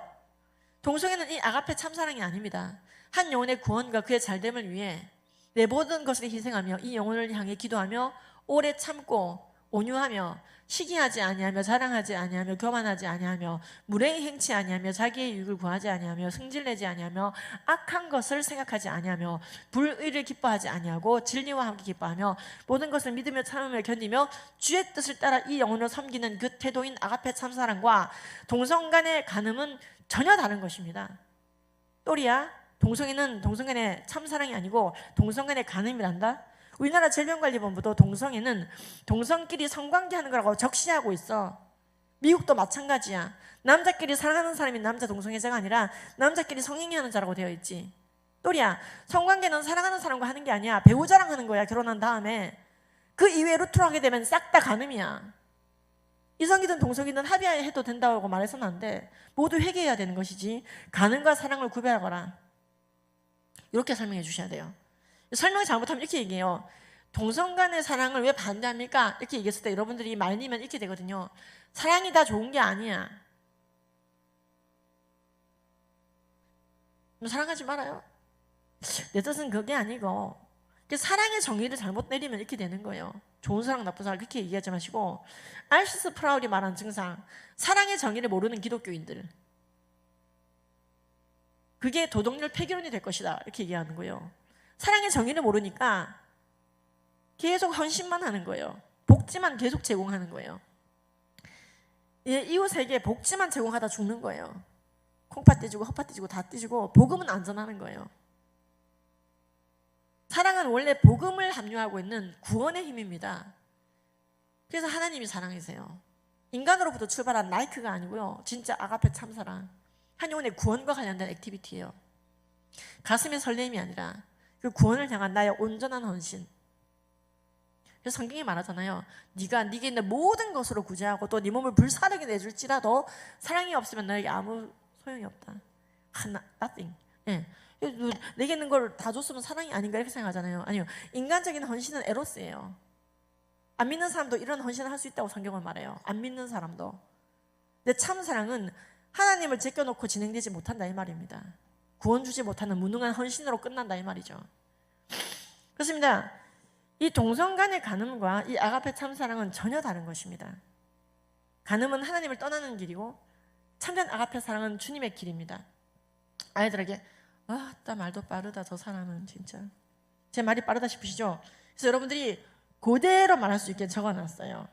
[SPEAKER 1] 동성애는 이 아가페 참사랑이 아닙니다. 한 영혼의 구원과 그의 잘됨을 위해 내 모든 것을 희생하며 이 영혼을 향해 기도하며 오래 참고 온유하며 시기하지 아니하며 자랑하지 아니하며 교만하지 아니하며 무례히 행치 아니하며 자기의 유익을 구하지 아니하며 승질내지 아니하며 악한 것을 생각하지 아니하며 불의를 기뻐하지 아니하고 진리와 함께 기뻐하며 모든 것을 믿으며 참으며 견디며 주의 뜻을 따라 이 영혼을 섬기는 그 태도인 아가페 참사랑과 동성간의 간음은 전혀 다른 것입니다. 또리야, 동성애는 동성간의 참사랑이 아니고 동성간의 간음이란다. 우리나라 질병관리본부도 동성애는 동성끼리 성관계하는 거라고 적시하고 있어. 미국도 마찬가지야. 남자끼리 사랑하는 사람이 남자 동성애자가 아니라 남자끼리 성행위하는 자라고 되어 있지. 또리야, 성관계는 사랑하는 사람과 하는 게 아니야. 배우자랑 하는 거야. 결혼한 다음에. 그 이외에 루트로 하게 되면 싹 다 간음이야. 이성이든 동성이든 합의해도 된다고 말해서는 안 돼. 모두 회개해야 되는 것이지. 간음과 사랑을 구별하거라. 이렇게 설명해 주셔야 돼요. 설명 잘못하면 이렇게 얘기해요. 동성 간의 사랑을 왜 반대합니까? 이렇게 얘기했을 때 여러분들이 말리면 이렇게 되거든요. 사랑이 다 좋은 게 아니야. 사랑하지 말아요. 내 뜻은 그게 아니고, 사랑의 정의를 잘못 내리면 이렇게 되는 거예요. 좋은 사랑, 나쁜 사랑 그렇게 얘기하지 마시고, 알시스 프라울이 말한 증상, 사랑의 정의를 모르는 기독교인들, 그게 도덕률 폐기론이 될 것이다 이렇게 얘기하는 거예요. 사랑의 정의를 모르니까 계속 헌신만 하는 거예요. 복지만 계속 제공하는 거예요. 이웃에게 복지만 제공하다 죽는 거예요. 콩팥 떼주고 헛팥 떼주고 다 떼주고 복음은 안전하는 거예요. 사랑은 원래 복음을 함유하고 있는 구원의 힘입니다. 그래서 하나님이 사랑이세요. 인간으로부터 출발한 나이크가 아니고요. 진짜 아가페 참사랑 한영혼의 구원과 관련된 액티비티예요. 가슴의 설렘이 아니라 그 구원을 향한 나의 온전한 헌신. 그래서 성경이 말하잖아요. 네가 네게 있는 모든 것으로 구제하고 또 네 몸을 불사르게 내줄지라도 사랑이 없으면 너에게 아무 소용이 없다. nothing. 예. 내게 있는 걸 다 줬으면 사랑이 아닌가 이렇게 생각하잖아요. 아니요. 인간적인 헌신은 에로스예요. 안 믿는 사람도 이런 헌신을 할 수 있다고 성경은 말해요. 안 믿는 사람도. 근데 참 사랑은 하나님을 제껴놓고 진행되지 못한다 이 말입니다. 구원 주지 못하는 무능한 헌신으로 끝난다 이 말이죠. 그렇습니다. 이 동성 간의 간음과 이 아가페 참사랑은 전혀 다른 것입니다. 간음은 하나님을 떠나는 길이고 참된 아가페 사랑은 주님의 길입니다. 아이들에게 나 말도 빠르다 저 사람은 진짜. 제 말이 빠르다 싶으시죠? 그래서 여러분들이 그대로 말할 수 있게 적어놨어요.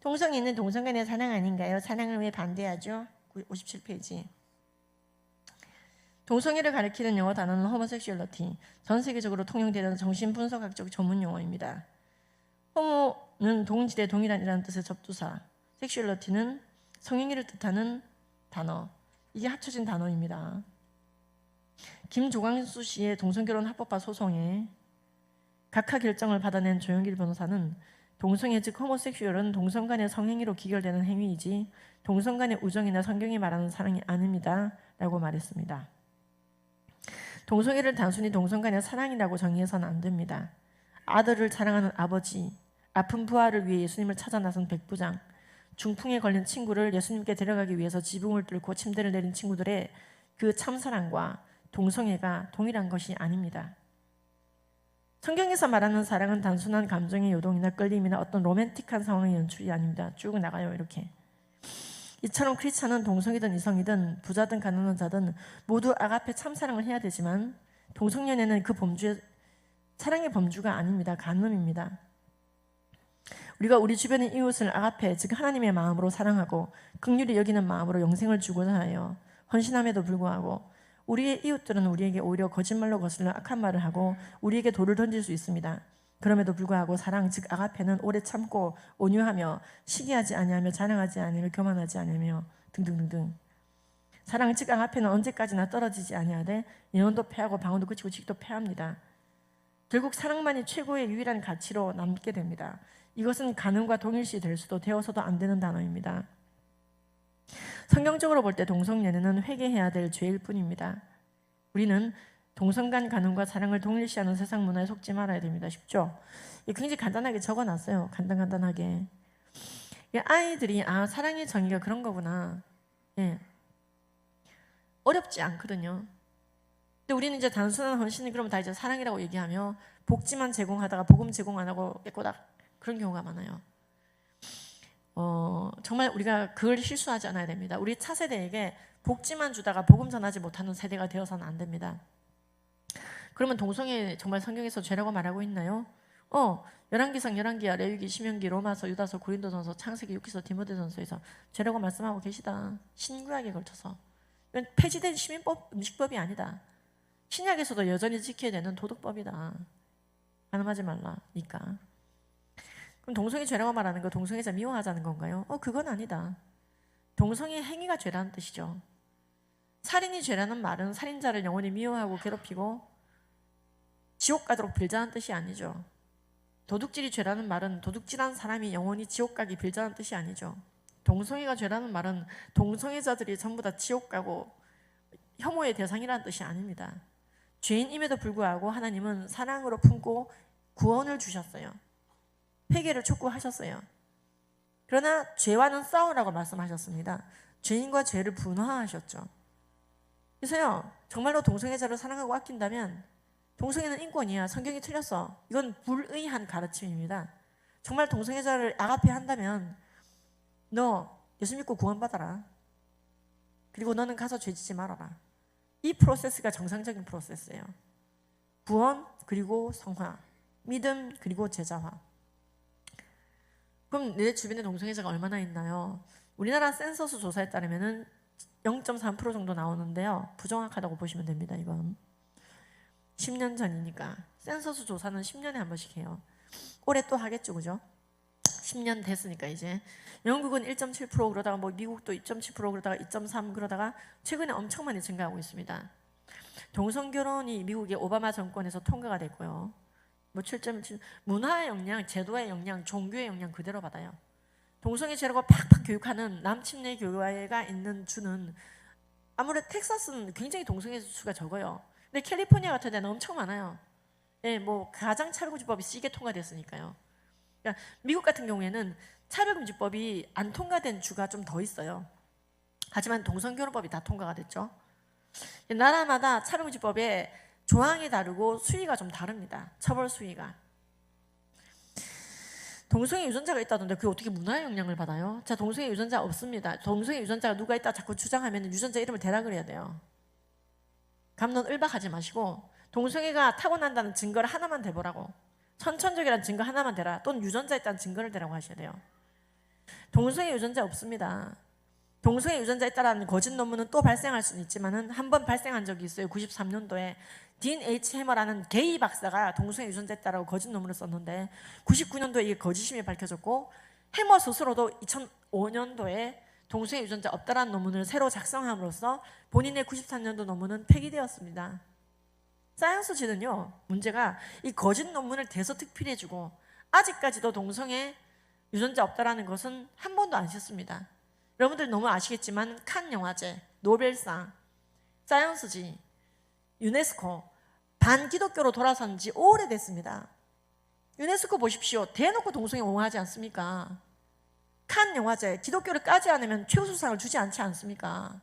[SPEAKER 1] 동성이 있는 동성 간의 사랑 아닌가요? 사랑을 왜 반대하죠? 57페이지. 동성애를 가리키는 영어 단어는 호모섹슈얼리티, 전 세계적으로 통용되는 정신분석학적 전문 용어입니다. 호모는 동질의 동일한이라는 뜻의 접두사, 섹슈얼리티는 성행위를 뜻하는 단어, 이게 합쳐진 단어입니다. 김조광수 씨의 동성결혼 합법화 소송에 각하 결정을 받아낸 조영길 변호사는 동성애 즉 호모섹슈얼은 동성 간의 성행위로 기결되는 행위이지 동성 간의 우정이나 성경이 말하는 사랑이 아닙니다 라고 말했습니다. 동성애를 단순히 동성 간의 사랑이라고 정의해서는 안 됩니다. 아들을 사랑하는 아버지, 아픈 부하를 위해 예수님을 찾아 나선 백부장, 중풍에 걸린 친구를 예수님께 데려가기 위해서 지붕을 뚫고 침대를 내린 친구들의 그 참사랑과 동성애가 동일한 것이 아닙니다. 성경에서 말하는 사랑은 단순한 감정의 요동이나 끌림이나 어떤 로맨틱한 상황의 연출이 아닙니다. 쭉 나가요 이렇게. 이처럼 크리스찬은 동성이든 이성이든 부자든 가난한 자든 모두 아가페 참사랑을 해야 되지만 동성연애는 그 범주의 사랑의 범주가 아닙니다. 간음입니다. 우리가 우리 주변의 이웃을 아가페 즉 하나님의 마음으로 사랑하고 긍휼히 여기는 마음으로 영생을 주고자 하여 헌신함에도 불구하고 우리의 이웃들은 우리에게 오히려 거짓말로 거슬러 악한 말을 하고 우리에게 돌을 던질 수 있습니다. 그럼에도 불구하고 사랑 즉 아가페는 오래 참고 온유하며 시기하지 아니하며 자랑하지 아니하며 교만하지 아니하며 등등등등. 사랑 즉 아가페는 언제까지나 떨어지지 아니하되 영혼도 패하고 방언도 그치고 직도 패합니다. 결국 사랑만이 최고의 유일한 가치로 남게 됩니다. 이것은 간음과 동일시 될 수도 되어서도 안 되는 단어입니다. 성경적으로 볼 때 동성연애는 회개해야 될 죄일 뿐입니다. 우리는 동성 간 간음과 사랑을 동일시하는 세상 문화에 속지 말아야 됩니다. 쉽죠? 굉장히 간단하게 적어놨어요. 간단하게. 아이들이 사랑의 정의가 그런 거구나. 예. 어렵지 않거든요. 근데 우리는 이제 단순한 헌신이 그러면 다 이제 사랑이라고 얘기하며 복지만 제공하다가 복음 제공 안 하고 깨꼬닥 그런 경우가 많아요. 정말 우리가 그걸 실수하지 않아야 됩니다. 우리 차세대에게 복지만 주다가 복음 전하지 못하는 세대가 되어서는 안 됩니다. 그러면 동성애 정말 성경에서 죄라고 말하고 있나요? 열왕기상, 열왕기야, 레위기, 시명기, 로마서, 유다서, 고린도전서, 창세기, 욥기서, 디모데전서에서 죄라고 말씀하고 계시다. 신구약에 걸쳐서. 이건 폐지된 시민법, 음식법이 아니다. 신약에서도 여전히 지켜야 되는 도덕법이다. 간음하지 말라니까. 그럼 동성애 죄라고 말하는 거 동성애자 미워하자는 건가요? 그건 아니다. 동성애 행위가 죄라는 뜻이죠. 살인이 죄라는 말은 살인자를 영원히 미워하고 괴롭히고 지옥 가도록 빌자는 뜻이 아니죠. 도둑질이 죄라는 말은 도둑질한 사람이 영원히 지옥 가기 빌자는 뜻이 아니죠. 동성애가 죄라는 말은 동성애자들이 전부 다 지옥 가고 혐오의 대상이라는 뜻이 아닙니다. 죄인임에도 불구하고 하나님은 사랑으로 품고 구원을 주셨어요. 회개를 촉구하셨어요. 그러나 죄와는 싸우라고 말씀하셨습니다. 죄인과 죄를 분화하셨죠. 그래서요, 정말로 동성애자를 사랑하고 아낀다면 동성애는 인권이야. 성경이 틀렸어. 이건 불의한 가르침입니다. 정말 동성애자를 아가페 한다면 너 예수 믿고 구원받아라. 그리고 너는 가서 죄짓지 말아라. 이 프로세스가 정상적인 프로세스예요. 구원 그리고 성화, 믿음 그리고 제자화. 그럼 내 주변에 동성애자가 얼마나 있나요? 우리나라 센서스 조사에 따르면 0.3% 정도 나오는데요. 부정확하다고 보시면 됩니다. 이건 10년 전이니까 센서스 조사는 10년에 한 번씩 해요. 올해 또 하겠죠, 그죠? 10년 됐으니까 이제. 영국은 1.7% 그러다가 뭐 미국도 2.7% 그러다가 2.3 그러다가 최근에 엄청 많이 증가하고 있습니다. 동성결혼이 미국의 오바마 정권에서 통과가 됐고요. 뭐 7.7 문화의 영향, 제도의 영향, 종교의 영향 그대로 받아요. 동성애 제로가 팍팍 교육하는 남침내 교회가 있는 주는 아무래도 텍사스는 굉장히 동성애 수가 적어요. 근데 캘리포니아 같은 데는 엄청 많아요. 예, 뭐 가장 차별금지법이 세게 통과됐으니까요. 그러니까 미국 같은 경우에는 차별금지법이 안 통과된 주가 좀 더 있어요. 하지만 동성결혼법이 다 통과가 됐죠. 나라마다 차별금지법에 조항이 다르고 수위가 좀 다릅니다. 처벌 수위가. 동성애 유전자가 있다던데 그게 어떻게 문화의 영향을 받아요? 자, 동성애 유전자 없습니다. 동성애 유전자가 누가 있다 자꾸 주장하면 유전자 이름을 대라 그래야 돼요. 감론 을박하지 마시고 동성애가 타고난다는 증거를 하나만 대보라고. 선천적이라는 증거 하나만 대라. 또는 유전자 있다는 증거를 대라고 하셔야 돼요. 동성애 유전자 없습니다. 동성애 유전자 있다라는 거짓 논문은 또 발생할 수는 있지만은 한 번 발생한 적이 있어요. 93년도에 딘 H 해머라는 게이 박사가 동성애 유전자 있다라고 거짓 논문을 썼는데 99년도에 이게 거짓임이 밝혀졌고 해머 스스로도 2005년도에 동성애 유전자 없다라는 논문을 새로 작성함으로써 본인의 93년도 논문은 폐기되었습니다. 사이언스지는요, 문제가 이 거짓 논문을 대서특필해주고 아직까지도 동성애 유전자 없다라는 것은 한 번도 안 씻습니다. 여러분들 너무 아시겠지만 칸 영화제, 노벨상, 사이언스지, 유네스코 반기독교로 돌아선 지 오래됐습니다. 유네스코 보십시오. 대놓고 동성애 옹호하지 않습니까? 칸 영화제, 기독교를 까지 않으면 최우수상을 주지 않지 않습니까?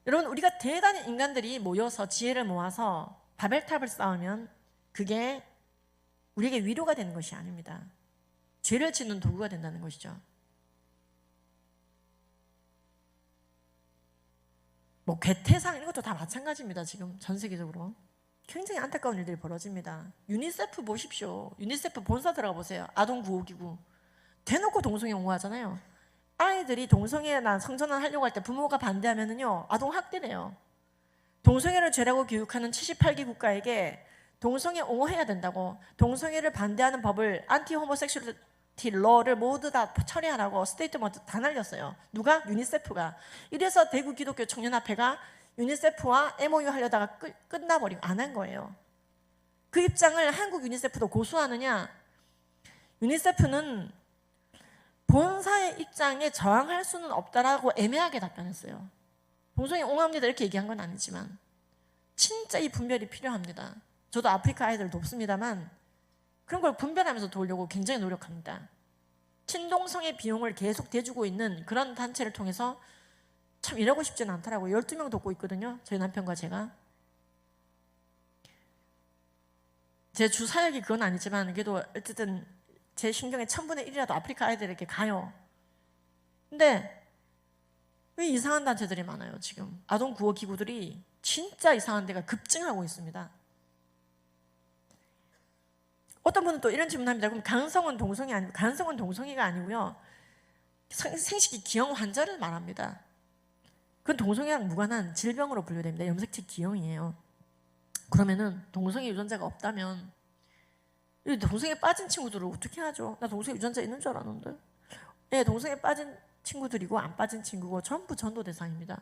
[SPEAKER 1] 여러분, 우리가 대단히 인간들이 모여서 지혜를 모아서 바벨탑을 쌓으면 그게 우리에게 위로가 되는 것이 아닙니다. 죄를 짓는 도구가 된다는 것이죠. 뭐 괴태상 이런 것도 다 마찬가지입니다. 지금 전 세계적으로 굉장히 안타까운 일들이 벌어집니다. 유니세프 보십시오. 유니세프 본사 들어가 보세요. 아동구호기구 대놓고 동성애 옹호하잖아요. 아이들이 동성애나 성전환 하려고 할 때 부모가 반대하면은요 아동학대돼요. 동성애를 죄라고 교육하는 78개 국가에게 동성애 옹호해야 된다고, 동성애를 반대하는 법을 안티 호모섹슈얼리티 러를 모두 다 처리하라고 스테이트먼트 다 날렸어요. 누가? 유니세프가. 이래서 대구 기독교 청년합회가 유니세프와 MOU 하려다가 끝나버리고 안 한 거예요. 그 입장을 한국 유니세프도 고수하느냐? 유니세프는 본사의 입장에 저항할 수는 없다라고 애매하게 답변했어요. 동성애 옹호합니다 이렇게 얘기한 건 아니지만 진짜 이 분별이 필요합니다. 저도 아프리카 아이들 돕습니다만 그런 걸 분별하면서 도우려고 굉장히 노력합니다. 친동성애 비용을 계속 대주고 있는 그런 단체를 통해서 참 일하고 싶지는 않더라고요. 12명 돕고 있거든요. 저희 남편과 제가. 제 주 사역이 그건 아니지만 그래도 어쨌든 제 신경의 1000분의 1이라도 아프리카 아이들에게 가요. 근데 왜 이상한 단체들이 많아요. 지금 아동구호 기구들이 진짜 이상한 데가 급증하고 있습니다. 어떤 분은 또 이런 질문합니다. 그럼 가능성은 동성애 아니고, 가능성은 동성애가 아니고요. 생식기 기형 환자를 말합니다. 그건 동성애랑 무관한 질병으로 분류됩니다. 염색체 기형이에요. 그러면은 동성애 유전자가 없다면 이 동성애에 빠진 친구들을 어떻게 하죠? 나 동성애 유전자 있는 줄 알았는데. 네, 동성애에 빠진 친구들이고 안 빠진 친구고 전부 전도 대상입니다.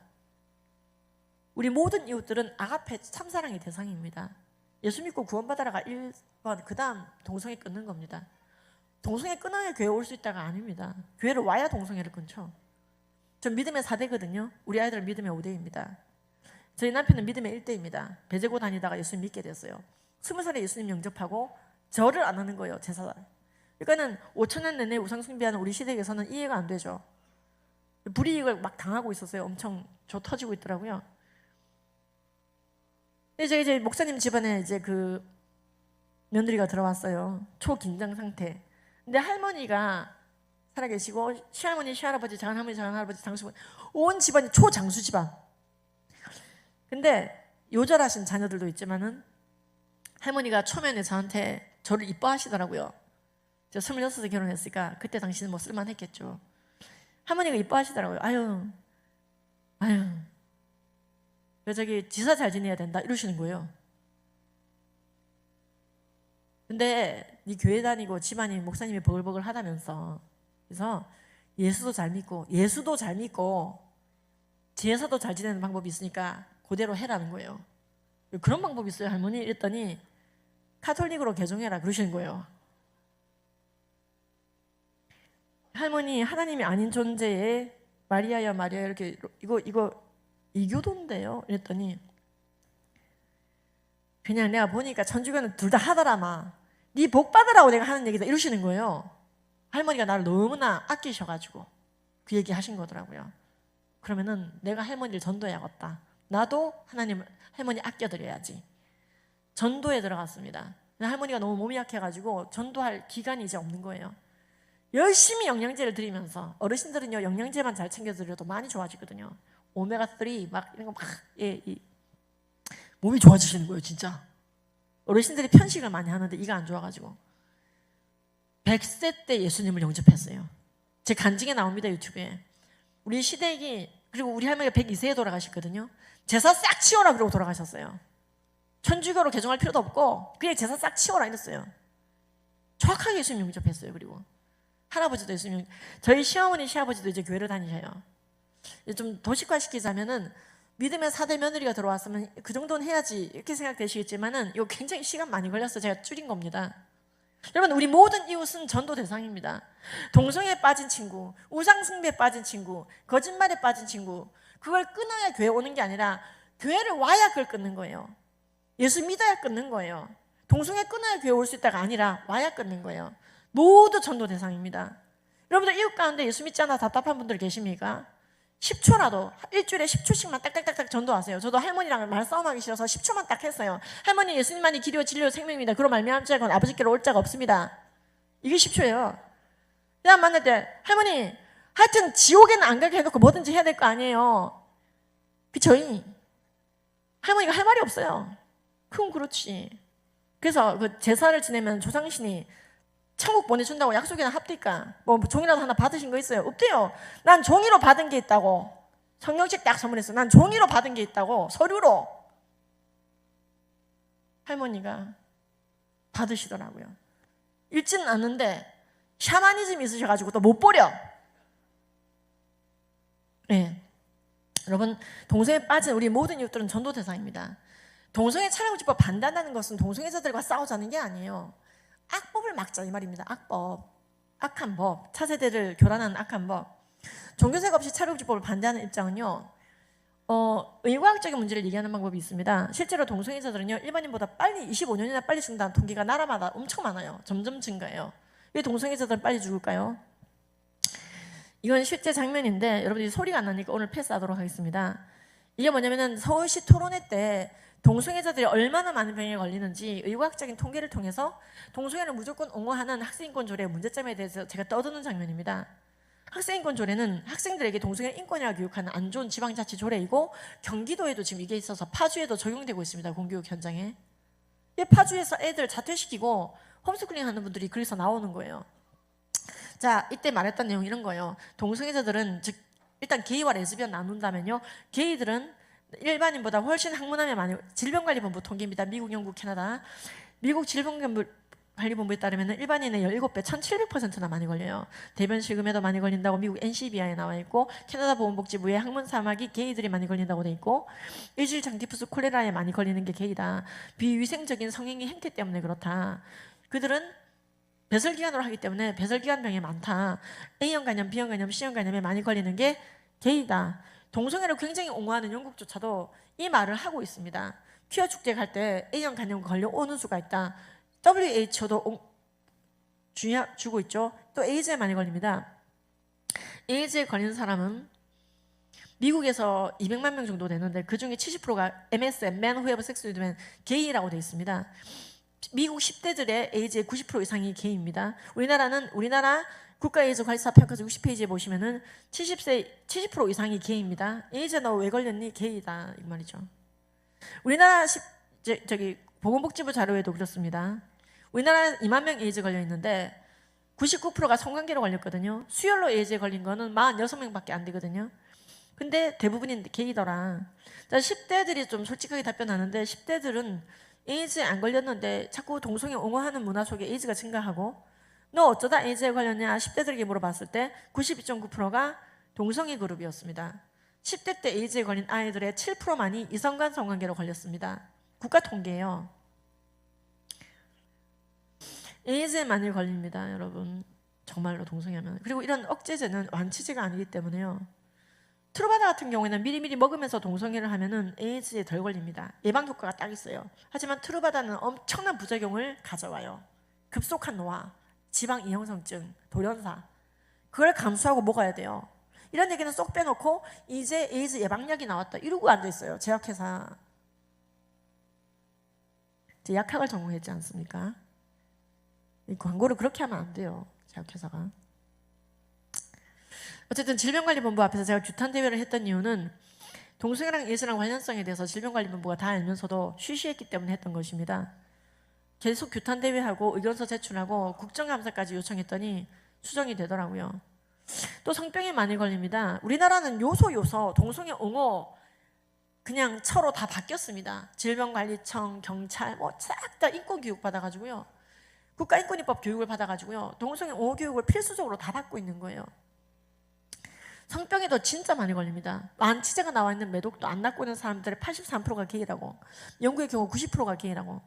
[SPEAKER 1] 우리 모든 이웃들은 아가페 참사랑의 대상입니다. 예수 믿고 구원받아라가 1번, 그 다음 동성애 끊는 겁니다. 동성애 끊어야 교회 올 수 있다가 아닙니다. 교회를 와야 동성애를 끊죠. 전 믿음의 4대거든요. 우리 아이들은 믿음의 5대입니다. 저희 남편은 믿음의 1대입니다. 배제고 다니다가 예수님 믿게 됐어요. 20살에 예수님 영접하고 절을 안 하는 거예요. 제사. 그러니까는 5,000년 내내 우상 숭배하는 우리 시대에서는 이해가 안 되죠. 불이익을 막 당하고 있었어요. 엄청 조 터지고 있더라고요. 이제 목사님 집안에 이제 그 며느리가 들어왔어요. 초긴장 상태. 근데 할머니가 살아계시고 시할머니, 시할아버지, 장할머니, 장할아버지, 장수분 온 집안이 초장수 집안. 근데 요절하신 자녀들도 있지만은 할머니가 초면에 저한테 저를 이뻐하시더라고요. 제가 26에 결혼했으니까 그때 당시는 뭐 쓸만했겠죠. 할머니가 이뻐하시더라고요. 아유 그래서 지사 잘 지내야 된다 이러시는 거예요. 근데 네 교회 다니고 집안이 목사님이 버글버글 하다면서, 그래서 예수도 잘 믿고 제사도 잘 지내는 방법이 있으니까 그대로 해라는 거예요. 그런 방법이 있어요 할머니? 이랬더니 카톨릭으로 개종해라 그러시는 거예요. 할머니, 하나님이 아닌 존재에 마리아야 마리아 이렇게 이거 이교도인데요? 이랬더니 그냥 내가 보니까 천주교는 둘 다 하더라마. 네 복 받으라고 내가 하는 얘기다 이러시는 거예요. 할머니가 나를 너무나 아끼셔가지고 그 얘기 하신 거더라고요. 그러면은 내가 할머니를 전도해야겠다. 나도 할머니 아껴드려야지. 전도에 들어갔습니다. 할머니가 너무 몸이 약해가지고 전도할 기간이 이제 없는 거예요. 열심히 영양제를 드리면서, 어르신들은요 영양제만 잘 챙겨드려도 많이 좋아지거든요. 오메가3 막 이런 거 막 몸이 좋아지시는 거예요 진짜. 어르신들이 편식을 많이 하는데 이가 안 좋아가지고 100세 때 예수님을 영접했어요. 제 간증에 나옵니다 유튜브에. 우리 시댁이, 그리고 우리 할머니가 102세에 돌아가셨거든요. 제사 싹 치워라 그러고 돌아가셨어요. 천주교로 개종할 필요도 없고 그냥 제사 싹 치워라 이랬어요. 정확하게 예수님 영접했어요. 그리고 할아버지도 예수님, 저희 시어머니 시아버지도 이제 교회를 다니셔요. 좀 도식화 시키자면은 믿음의 4대 며느리가 들어왔으면 그 정도는 해야지 이렇게 생각되시겠지만은 이거 굉장히 시간 많이 걸려서 제가 줄인 겁니다. 여러분, 우리 모든 이웃은 전도 대상입니다. 동성애에 빠진 친구, 우상숭배에 빠진 친구, 거짓말에 빠진 친구, 그걸 끊어야 교회 오는 게 아니라 교회를 와야 그걸 끊는 거예요. 예수 믿어야 끊는 거예요. 동성애 끊어야 교회 올 수 있다가 아니라 와야 끊는 거예요. 모두 전도 대상입니다. 여러분들 이웃 가운데 예수 믿지 않아 답답한 분들 계십니까? 10초라도, 일주일에 10초씩만 딱딱딱딱 전도하세요. 저도 할머니랑 말싸움하기 싫어서 10초만 딱 했어요. 할머니, 예수님만이 길이요 진리요 생명입니다. 그로 말미암지 않고는 아버지께로 올 자가 없습니다. 이게 10초예요. 그냥 만날 때 할머니, 하여튼 지옥에는 안 가게 해놓고 뭐든지 해야 될 거 아니에요. 그쵸? 할머니가 할 말이 없어요. 그건 그렇지. 그래서 그 제사를 지내면 조상신이 천국 보내준다고 약속이나 합니까? 뭐 종이라도 하나 받으신 거 있어요? 없대요. 난 종이로 받은 게 있다고. 성경책 딱 선물했어. 난 종이로 받은 게 있다고. 서류로. 할머니가 받으시더라고요. 읽지는 않는데 샤머니즘이 있으셔가지고 또 못 버려. 네. 여러분, 동성애에 빠진 우리 모든 이웃들은 전도 대상입니다. 동성애 차량금지법 반대한다는 것은 동성애자들과 싸우자는 게 아니에요. 악법을 막자 이 말입니다. 악법, 악한 법, 차세대를 교란하는 악한 법. 종교색 없이 차량금지법을 반대하는 입장은요, 의과학적인 문제를 얘기하는 방법이 있습니다. 실제로 동성애자들은요 일반인보다 빨리 25년이나 빨리 죽는다는 통계가 나라마다 엄청 많아요. 점점 증가해요. 왜 동성애자들은 빨리 죽을까요? 이건 실제 장면인데 여러분들이 소리가 안 나니까 오늘 패스하도록 하겠습니다. 이게 뭐냐면은 서울시 토론회 때 동성애자들이 얼마나 많은 병에 걸리는지 의과학적인 통계를 통해서 동성애를 무조건 옹호하는 학생인권 조례의 문제점에 대해서 제가 떠드는 장면입니다. 학생인권 조례는 학생들에게 동성애 인권이라고 교육하는 안 좋은 지방자치 조례이고 경기도에도 지금 이게 있어서 파주에도 적용되고 있습니다. 공교육 현장에. 이 파주에서 애들 자퇴시키고 홈스쿨링 하는 분들이 그래서 나오는 거예요. 자, 이때 말했던 내용 이런 거예요. 동성애자들은 즉 일단 게이와 레즈비언 나눈다면요, 게이들은 일반인보다 훨씬 항문암에 많이, 질병관리본부 통계입니다. 미국, 영국, 캐나다. 미국 질병관리본부에 따르면 일반인의 17배, 1700%나 많이 걸려요. 대변 실금에도 많이 걸린다고 미국 NCBI에 나와 있고, 캐나다 보건복지부에 항문 사막이 게이들이 많이 걸린다고 돼 있고, 일주일 장티푸스 콜레라에 많이 걸리는 게 게이다. 비위생적인 성행위 행태 때문에 그렇다. 그들은 배설기관으로 하기 때문에 배설기관병이 많다. A형 간염, B형 간염, C형 간염에 많이 걸리는 게 게이다. 동성애를 굉장히 옹호하는 영국조차도 이 말을 하고 있습니다. 퀴어 축제 갈 때 A형 간염 걸려오는 수가 있다. WHO도 주고 있죠. 또 에이즈에 많이 걸립니다. 에이즈에 걸리는 사람은 미국에서 200만 명 정도 되는데 그 중에 70%가 MSM, Man Who Have Sex with Men, 게이라고 되어 있습니다. 미국 10대들의 에이즈의 90% 이상이 게이입니다. 우리나라 국가 에이즈 관리사 평가서 60페이지에 보시면은 70% 이상이 게이입니다. 에이즈 너 왜 걸렸니? 게이다 이 말이죠. 우리나라 보건복지부 자료에도 그렇습니다. 우리나라 2만 명 에이즈 걸려 있는데 99%가 성관계로 걸렸거든요. 수혈로 에이즈에 걸린 거는 46명밖에 안 되거든요. 근데 대부분이 게이더라. 10대들이 좀 솔직하게 답변하는데 10대들은 에이즈에 안 걸렸는데 자꾸 동성애 옹호하는 문화 속에 에이즈가 증가하고 너 어쩌다 에이즈에 걸렸냐 10대들에게 물어봤을 때 92.9%가 동성애 그룹이었습니다. 10대 때 에이즈에 걸린 아이들의 7%만이 이성간 성관계로 걸렸습니다. 국가 통계예요. 에이즈에 많이 걸립니다, 여러분. 정말로 동성애하면. 그리고 이런 억제제는 완치제가 아니기 때문에요. 트루바다 같은 경우에는 미리미리 먹으면서 동성애를 하면은 에이즈에 덜 걸립니다. 예방 효과가 딱 있어요. 하지만 트루바다는 엄청난 부작용을 가져와요. 급속한 노화, 지방 이형성증, 돌연사. 그걸 감수하고 먹어야 돼요. 이런 얘기는 쏙 빼놓고 이제 에이즈 예방약이 나왔다 이러고 앉아있어요. 제약회사. 제 약학을 전공했지 않습니까? 이 광고를 그렇게 하면 안 돼요. 제약회사가. 어쨌든 질병관리본부 앞에서 제가 규탄 대회를 했던 이유는 동성애랑 에이즈랑 관련성에 대해서 질병관리본부가 다 알면서도 쉬쉬했기 때문에 했던 것입니다. 계속 규탄 대회하고 의견서 제출하고 국정감사까지 요청했더니 수정이 되더라고요. 또 성병에 많이 걸립니다. 우리나라는 요소 동성애 옹호 그냥 처로 다 바뀌었습니다. 질병관리청, 경찰 뭐 싹 다 인권교육 받아가지고요. 국가인권위법 교육을 받아가지고요. 동성애 옹호 교육을 필수적으로 다 받고 있는 거예요. 성병에도 진짜 많이 걸립니다. 완치제가 나와 있는 매독도 안 낫고 있는 사람들의 83%가 게이라고. 영국의 경우 90%가 게이라고.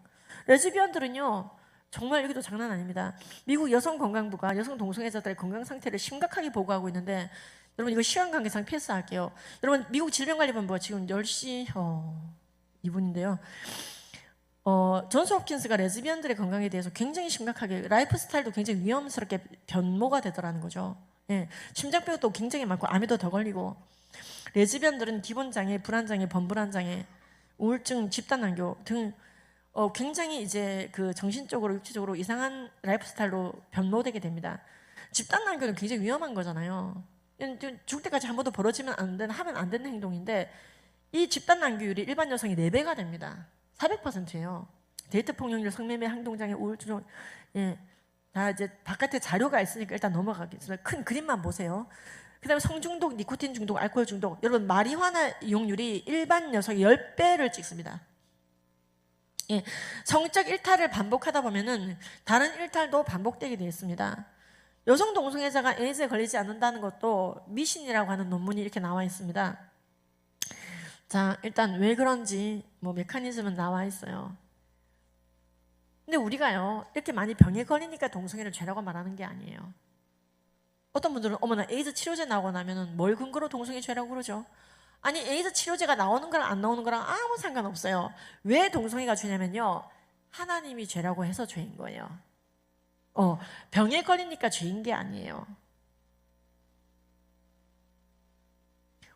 [SPEAKER 1] 레즈비언들은요. 정말 여기도 장난 아닙니다. 미국 여성건강부가 여성 동성애자들의 건강 상태를 심각하게 보고하고 있는데 여러분 이거 시간 관계상 패스할게요. 여러분 미국 질병관리본부가 지금 10시 2분인데요. 존스 홉킨스가 레즈비언들의 건강에 대해서 굉장히 심각하게 라이프 스타일도 굉장히 위험스럽게 변모가 되더라는 거죠. 예, 심장병도 굉장히 많고 암에도 더 걸리고 레즈비언들은 기본장애, 불안장애, 범불안장애, 우울증, 집단난교 등 굉장히 이제 그 정신적으로 육체적으로 이상한 라이프 스타일로 변모되게 됩니다. 집단난교는 굉장히 위험한 거잖아요. 죽을 때까지 한 번도 벌어지면 안 되는 하면 안 되는 행동인데 이 집단난교율이 일반 여성이 4배가 됩니다. 400%예요. 데이트 폭력률, 성매매, 항동장애, 우울증 예. 다 이제 바깥에 자료가 있으니까 일단 넘어가겠습니다. 큰 그림만 보세요. 그 다음에 성중독, 니코틴 중독, 알코올 중독. 여러분 마리화나 이용률이 일반 여성의 10배를 찍습니다. 예, 성적 일탈을 반복하다 보면은 다른 일탈도 반복되게 되어 있습니다. 여성 동성애자가 에이즈에 걸리지 않는다는 것도 미신이라고 하는 논문이 이렇게 나와 있습니다. 자, 일단 왜 그런지 뭐 메커니즘은 나와 있어요. 근데 우리가요 이렇게 많이 병에 걸리니까 동성애를 죄라고 말하는 게 아니에요. 어떤 분들은 어머나 에이즈 치료제 나오고 나면은 뭘 근거로 동성애 죄라고 그러죠? 아니 에이즈 치료제가 나오는 거랑 안 나오는 거랑 아무 상관없어요. 왜 동성애가 죄냐면요 하나님이 죄라고 해서 죄인 거예요. 병에 걸리니까 죄인 게 아니에요.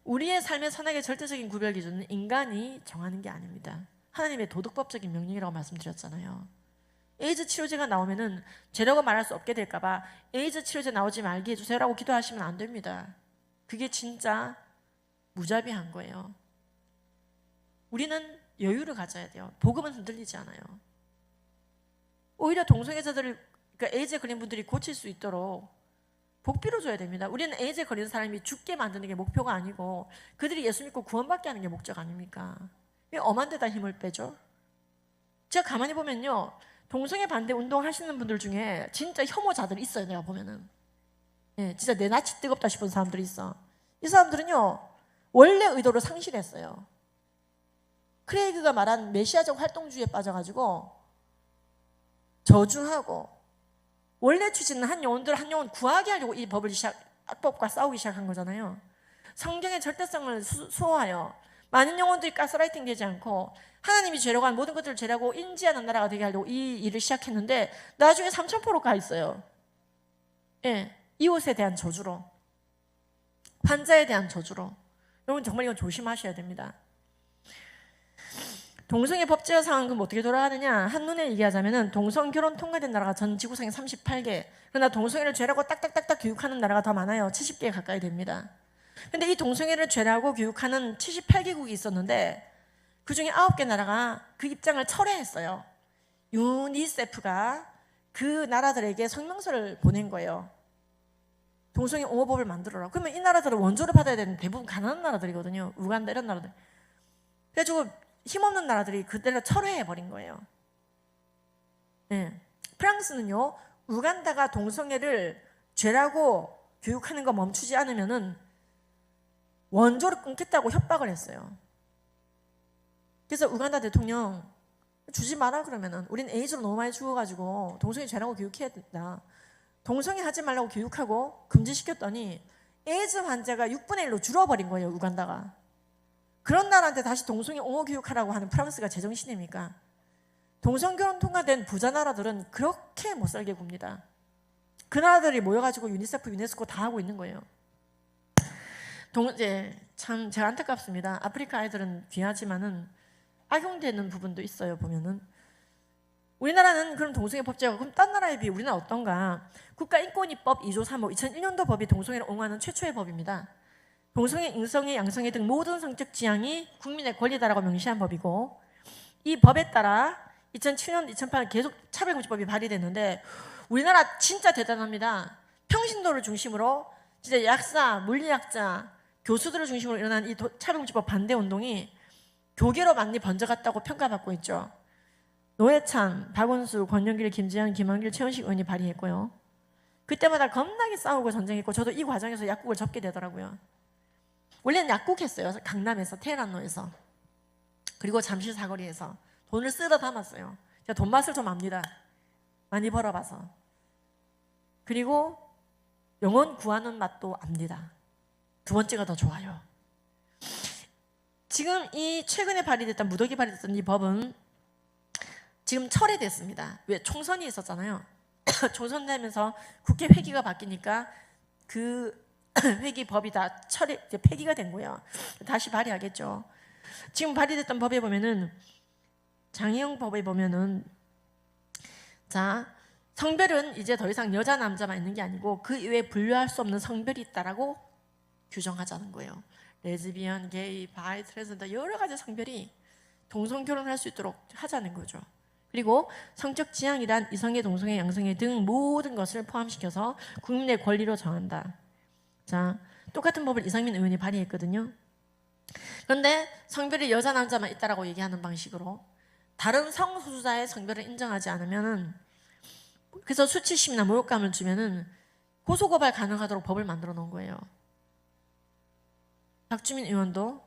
[SPEAKER 1] 우리의 삶의 선악의 절대적인 구별 기준은 인간이 정하는 게 아닙니다. 하나님의 도덕법적인 명령이라고 말씀드렸잖아요. 에이즈 치료제가 나오면은 죄라고 말할 수 없게 될까봐 에이즈 치료제 나오지 말게 해주세요라고 기도하시면 안 됩니다. 그게 진짜 무자비한 거예요. 우리는 여유를 가져야 돼요. 복음은 흔들리지 않아요. 오히려 동성애자들을 그러니까 에이즈에 걸린 분들이 고칠 수 있도록 복비로 줘야 됩니다. 우리는 에이즈에 걸린 사람이 죽게 만드는 게 목표가 아니고 그들이 예수 믿고 구원받게 하는 게 목적 아닙니까? 왜 엄한 데다 힘을 빼죠? 제가 가만히 보면요. 동성애 반대 운동 하시는 분들 중에 진짜 혐오자들이 있어요. 내가 보면은. 예, 진짜 내 낯이 뜨겁다 싶은 사람들이 있어. 이 사람들은요. 원래 의도를 상실했어요. 크레이그가 말한 메시아적 활동주의에 빠져가지고 저주하고 원래 취지는 한 영혼 구하게 하려고 이 악법과 싸우기 시작한 거잖아요. 성경의 절대성을 수호하여 많은 영혼들이 가스라이팅 되지 않고 하나님이 죄라고 한 모든 것들을 죄라고 인지하는 나라가 되게 하려고 이 일을 시작했는데 나중에 3000%로 가 있어요. 예, 이웃에 대한 저주로, 환자에 대한 저주로. 여러분 정말 이건 조심하셔야 됩니다. 동성애 법제화 상황은 어떻게 돌아가느냐? 한눈에 얘기하자면은 동성결혼 통과된 나라가 전 지구상에 38개. 그러나 동성애를 죄라고 딱딱딱딱 교육하는 나라가 더 많아요. 70개 가까이 됩니다. 근데 이 동성애를 죄라고 교육하는 78개국이 있었는데 그 중에 9개 나라가 그 입장을 철회했어요. 유니세프가 그 나라들에게 성명서를 보낸 거예요. 동성애 옹호법을 만들어라. 그러면 이 나라들은 원조를 받아야 되는 대부분 가난한 나라들이거든요. 우간다 이런 나라들. 그래가지고 힘없는 나라들이 그대로 철회해버린 거예요. 네. 프랑스는요, 우간다가 동성애를 죄라고 교육하는 거 멈추지 않으면은 원조를 끊겠다고 협박을 했어요. 그래서 우간다 대통령 주지 마라 그러면은 우린 에이즈로 너무 많이 죽어가지고 동성애 죄라고 교육해야 된다. 동성애 하지 말라고 교육하고 금지시켰더니 에이즈 환자가 6분의 1로 줄어버린 거예요. 우간다가. 그런 나라한테 다시 동성애 옹호 교육하라고 하는 프랑스가 제정신입니까? 동성결혼 통과된 부자 나라들은 그렇게 못살게 굽니다. 그 나라들이 모여가지고 유니세프, 유네스코 다 하고 있는 거예요. 참 제가 안타깝습니다. 아프리카 아이들은 귀하지만은 악용되는 부분도 있어요. 보면은 우리나라는 그럼 동성애 법제가 그럼 딴 나라에 비해 우리나라 어떤가? 국가인권위법 2조 3호 2001년도 법이 동성애를 옹호하는 최초의 법입니다. 동성애, 인성애, 양성애 등 모든 성적 지향이 국민의 권리다라고 명시한 법이고 이 법에 따라 2007년, 2008년 계속 차별금지법이 발의됐는데 우리나라 진짜 대단합니다. 평신도를 중심으로 진짜 약사, 물리학자, 교수들을 중심으로 일어난 이 차별금지법 반대 운동이 교계로 많이 번져갔다고 평가받고 있죠. 노회찬, 박원수, 권영길, 김재현, 김한길, 최원식 의원이 발의했고요. 그때마다 겁나게 싸우고 전쟁했고 저도 이 과정에서 약국을 접게 되더라고요. 원래는 약국했어요. 강남에서, 테헤란로에서. 그리고 잠실 사거리에서 돈을 쓸어 담았어요. 제가 돈 맛을 좀 압니다. 많이 벌어봐서. 그리고 영혼 구하는 맛도 압니다. 두 번째가 더 좋아요. 지금 이 최근에 발의됐던 무더기 발의됐던 이 법은 지금 철회됐습니다. 왜? 총선이 있었잖아요. 총선되면서 국회 회기가 바뀌니까 그 회기 법이 다 폐기가 된 거예요. 다시 발의하겠죠. 지금 발의됐던 법에 보면은 장애용 법에 보면은 자 성별은 이제 더 이상 여자 남자만 있는 게 아니고 그 이외에 분류할 수 없는 성별이 있다라고 규정하자는 거예요. 레즈비언, 게이, 바이, 트랜스젠더 여러 가지 성별이 동성 결혼할 수 있도록 하자는 거죠. 그리고 성적 지향이란 이성애, 동성애, 양성애 등 모든 것을 포함시켜서 국민의 권리로 정한다. 자, 똑같은 법을 이상민 의원이 발의했거든요. 그런데 성별이 여자, 남자만 있다라고 얘기하는 방식으로 다른 성소수자의 성별을 인정하지 않으면은 그래서 수치심이나 모욕감을 주면은 고소고발 가능하도록 법을 만들어 놓은 거예요. 박주민 의원도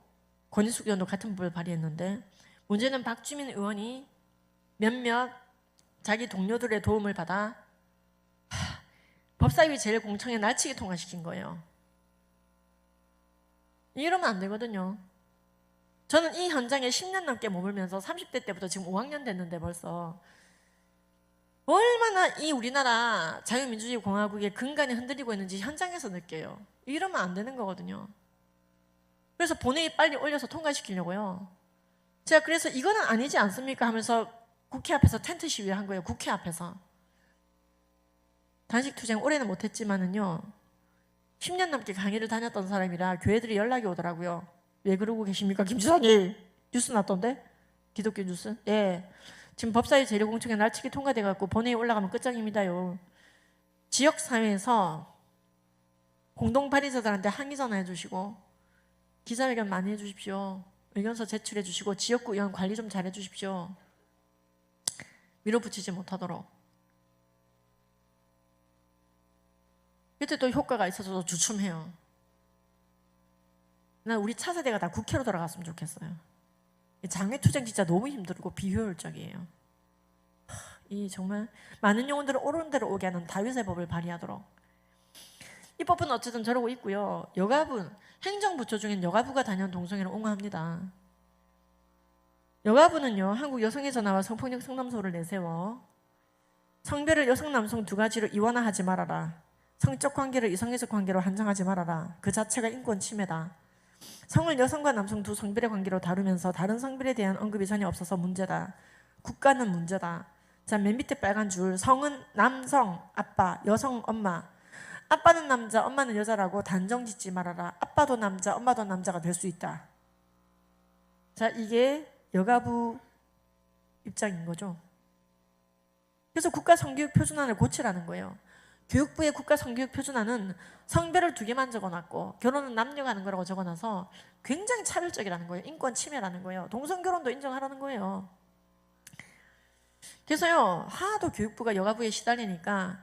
[SPEAKER 1] 권인숙 의원도 같은 법을 발의했는데 문제는 박주민 의원이 몇몇 자기 동료들의 도움을 받아 법사위 제1공청회 날치기 통과시킨 거예요. 이러면 안 되거든요. 저는 이 현장에 10년 넘게 머물면서 30대 때부터 지금 5학년 됐는데 벌써 얼마나 이 우리나라 자유민주주의 공화국의 근간이 흔들리고 있는지 현장에서 느껴요. 이러면 안 되는 거거든요. 그래서 본회의 빨리 올려서 통과시키려고요. 제가 그래서 이거는 아니지 않습니까 하면서 국회 앞에서 텐트 시위한 거예요. 국회 앞에서. 단식투쟁 올해는 못했지만은요. 10년 넘게 강의를 다녔던 사람이라 교회들이 연락이 오더라고요. 왜 그러고 계십니까? 김 지사님 뉴스 났던데? 기독교 뉴스? 예. 지금 법사위 제1공청회 날치기 통과돼갖고 본회의 올라가면 끝장입니다요. 지역사회에서 공동발의자들한테 항의 전화해 주시고 기자회견 많이 해주십시오. 의견서 제출해 주시고 지역구 의원 관리 좀 잘해 주십시오. 밀어붙이지 못하도록. 이때 또 효과가 있어서 주춤해요. 난 우리 차세대가 다 국회로 들어갔으면 좋겠어요. 장외투쟁 진짜 너무 힘들고 비효율적이에요. 이 정말 많은 영혼들을 옳은 대로 오게 하는 다윗의 법을 발의하도록. 이 법은 어쨌든 저러고 있고요. 여가부, 행정부처 중엔 여가부가 단연 동성애를 옹호합니다. 여가부는요, 한국 여성의 전화와 성폭력 상담소를 내세워 성별을 여성, 남성 두 가지로 이원화하지 말아라. 성적 관계를 이성애적 관계로 한정하지 말아라. 그 자체가 인권 침해다. 성을 여성과 남성 두 성별의 관계로 다루면서 다른 성별에 대한 언급이 전혀 없어서 문제다. 국가는 문제다. 자, 맨 밑에 빨간 줄. 성은 남성, 아빠, 여성, 엄마. 아빠는 남자, 엄마는 여자라고 단정 짓지 말아라. 아빠도 남자, 엄마도 남자가 될 수 있다. 자, 이게 여가부 입장인 거죠. 그래서 국가 성교육 표준안을 고치라는 거예요. 교육부의 국가 성교육 표준안은 성별을 2개만 적어놨고 결혼은 남녀가 하는 거라고 적어놔서 굉장히 차별적이라는 거예요. 인권 침해라는 거예요. 동성결혼도 인정하라는 거예요. 그래서요, 하도 교육부가 여가부에 시달리니까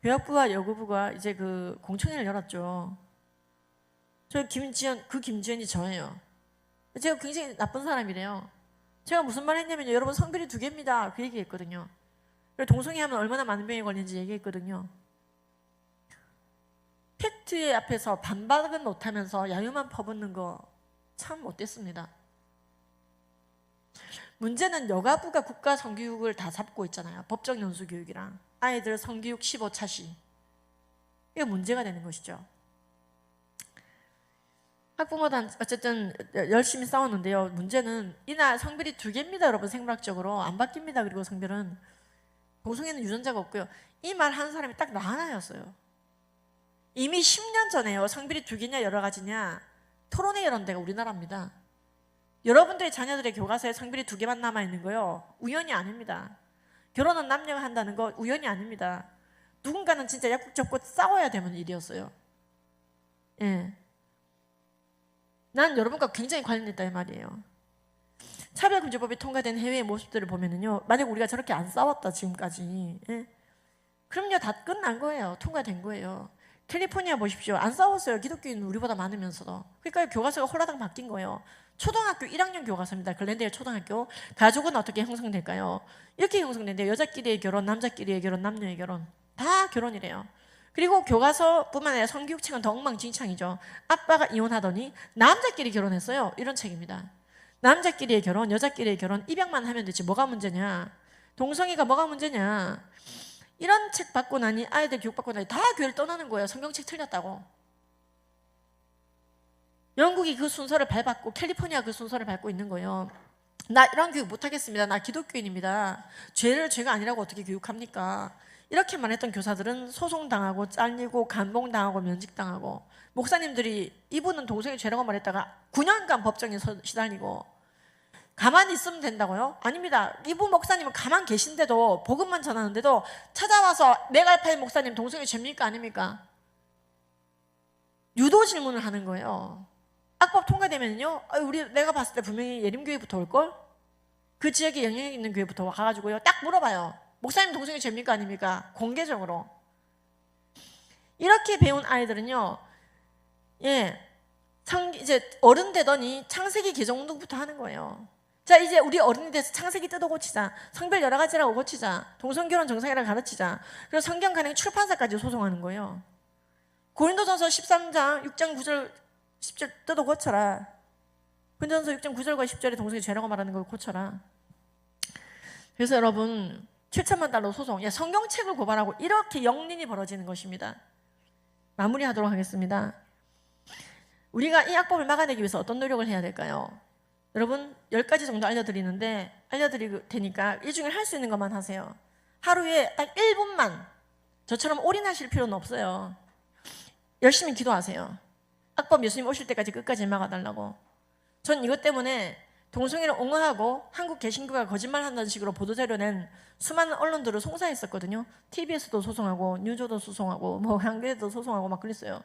[SPEAKER 1] 교육부와 여가부가 이제 그 공청회를 열었죠. 김지연이 저예요. 제가 굉장히 나쁜 사람이래요. 제가 무슨 말 했냐면요, 여러분 성별이 2개입니다. 그 얘기했거든요. 그리고 동성애 하면 얼마나 많은 병이 걸리는지 얘기했거든요. 팩트 앞에서 반박은 못하면서 야유만 퍼붓는 거 참 못됐습니다. 문제는 여가부가 국가 성교육을 다 잡고 있잖아요. 법정 연수 교육이랑 아이들 성교육 15차시. 이게 문제가 되는 것이죠. 학부모단 어쨌든 열심히 싸웠는데요. 문제는 이날 성별이 2개입니다. 여러분 생물학적으로 안 바뀝니다. 그리고 성별은 동성애는 유전자가 없고요. 이 말 하는 사람이 딱 나 하나였어요. 이미 10년 전에요. 성별이 2개냐 여러 가지냐 토론회 이런 데가 우리나라입니다. 여러분들의 자녀들의 교과서에 성별이 2개만 남아있는 거요. 우연이 아닙니다. 결혼은 남녀가 한다는 거 우연이 아닙니다. 누군가는 진짜 약국 접고 싸워야 되는 일이었어요. 예. 난 여러분과 굉장히 관련있다 이 말이에요. 차별금지법이 통과된 해외의 모습들을 보면은요, 만약 우리가 저렇게 안 싸웠다 지금까지, 예? 그럼요 다 끝난 거예요. 통과된 거예요. 캘리포니아 보십시오. 안 싸웠어요. 기독교인 우리보다 많으면서도. 그러니까 교과서가 홀라당 바뀐 거예요. 초등학교 1학년 교과서입니다. 글렌데일 초등학교. 가족은 어떻게 형성될까요? 이렇게 형성된대요. 여자끼리의 결혼, 남자끼리의 결혼, 남녀의 결혼. 다 결혼이래요. 그리고 교과서뿐만 아니라 성교육책은 더 엉망진창이죠. 아빠가 이혼하더니 남자끼리 결혼했어요. 이런 책입니다. 남자끼리의 결혼, 여자끼리의 결혼 입양만 하면 되지 뭐가 문제냐. 동성애가 뭐가 문제냐. 이런 책 받고 나니 아이들 교육 받고 나니 다 교회를 떠나는 거예요. 성경책 틀렸다고. 영국이 그 순서를 밟았고 캘리포니아 그 순서를 밟고 있는 거예요. 나 이런 교육 못하겠습니다. 나 기독교인입니다. 죄를 죄가 아니라고 어떻게 교육합니까? 이렇게 말했던 교사들은 소송당하고 잘리고 감봉당하고 면직당하고, 목사님들이 이분은 동성애 죄라고 말했다가 9년간 법정에 시달리고. 가만히 있으면 된다고요? 아닙니다. 이분 목사님은 가만 계신데도, 복음만 전하는데도 찾아와서 메갈파인 목사님 동성애 죄입니까 아닙니까? 유도 질문을 하는 거예요. 악법 통과되면요, 내가 봤을 때 분명히 예림교회부터 올걸? 그 지역에 영향력 있는 교회부터 가가지고요 딱 물어봐요. 목사님 동성애 죄입니까 아닙니까? 공개적으로. 이렇게 배운 아이들은요, 이제 어른 되더니 창세기 개정 운동부터 하는 거예요. 자, 이제 우리 어른이 돼서 창세기 뜯어 고치자. 성별 여러 가지라고 고치자. 동성결혼 정상이라고 가르치자. 그리고 성경 간행 출판사까지 소송하는 거예요. 고린도전서 13장 6장 9절 10절 뜯어 고쳐라. 고린도전서 6장 9절과 10절에 동성애 죄라고 말하는 걸 고쳐라. 그래서 여러분 7천만 달러 소송, 성경책을 고발하고 이렇게 영린이 벌어지는 것입니다. 마무리하도록 하겠습니다. 우리가 이 악법을 막아내기 위해서 어떤 노력을 해야 될까요? 여러분 10가지 정도 알려드릴 테니까 이 중에 할 수 있는 것만 하세요. 하루에 딱 1분만 저처럼 올인하실 필요는 없어요. 열심히 기도하세요. 악법 예수님 오실 때까지 끝까지 막아달라고. 전 이것 때문에 동성애를 옹호하고 한국 개신교가 거짓말한다는 식으로 보도자료 낸 수많은 언론들을 송사했었거든요. TBS도 소송하고 뉴조도 소송하고 뭐 한겨레도 소송하고 막 그랬어요.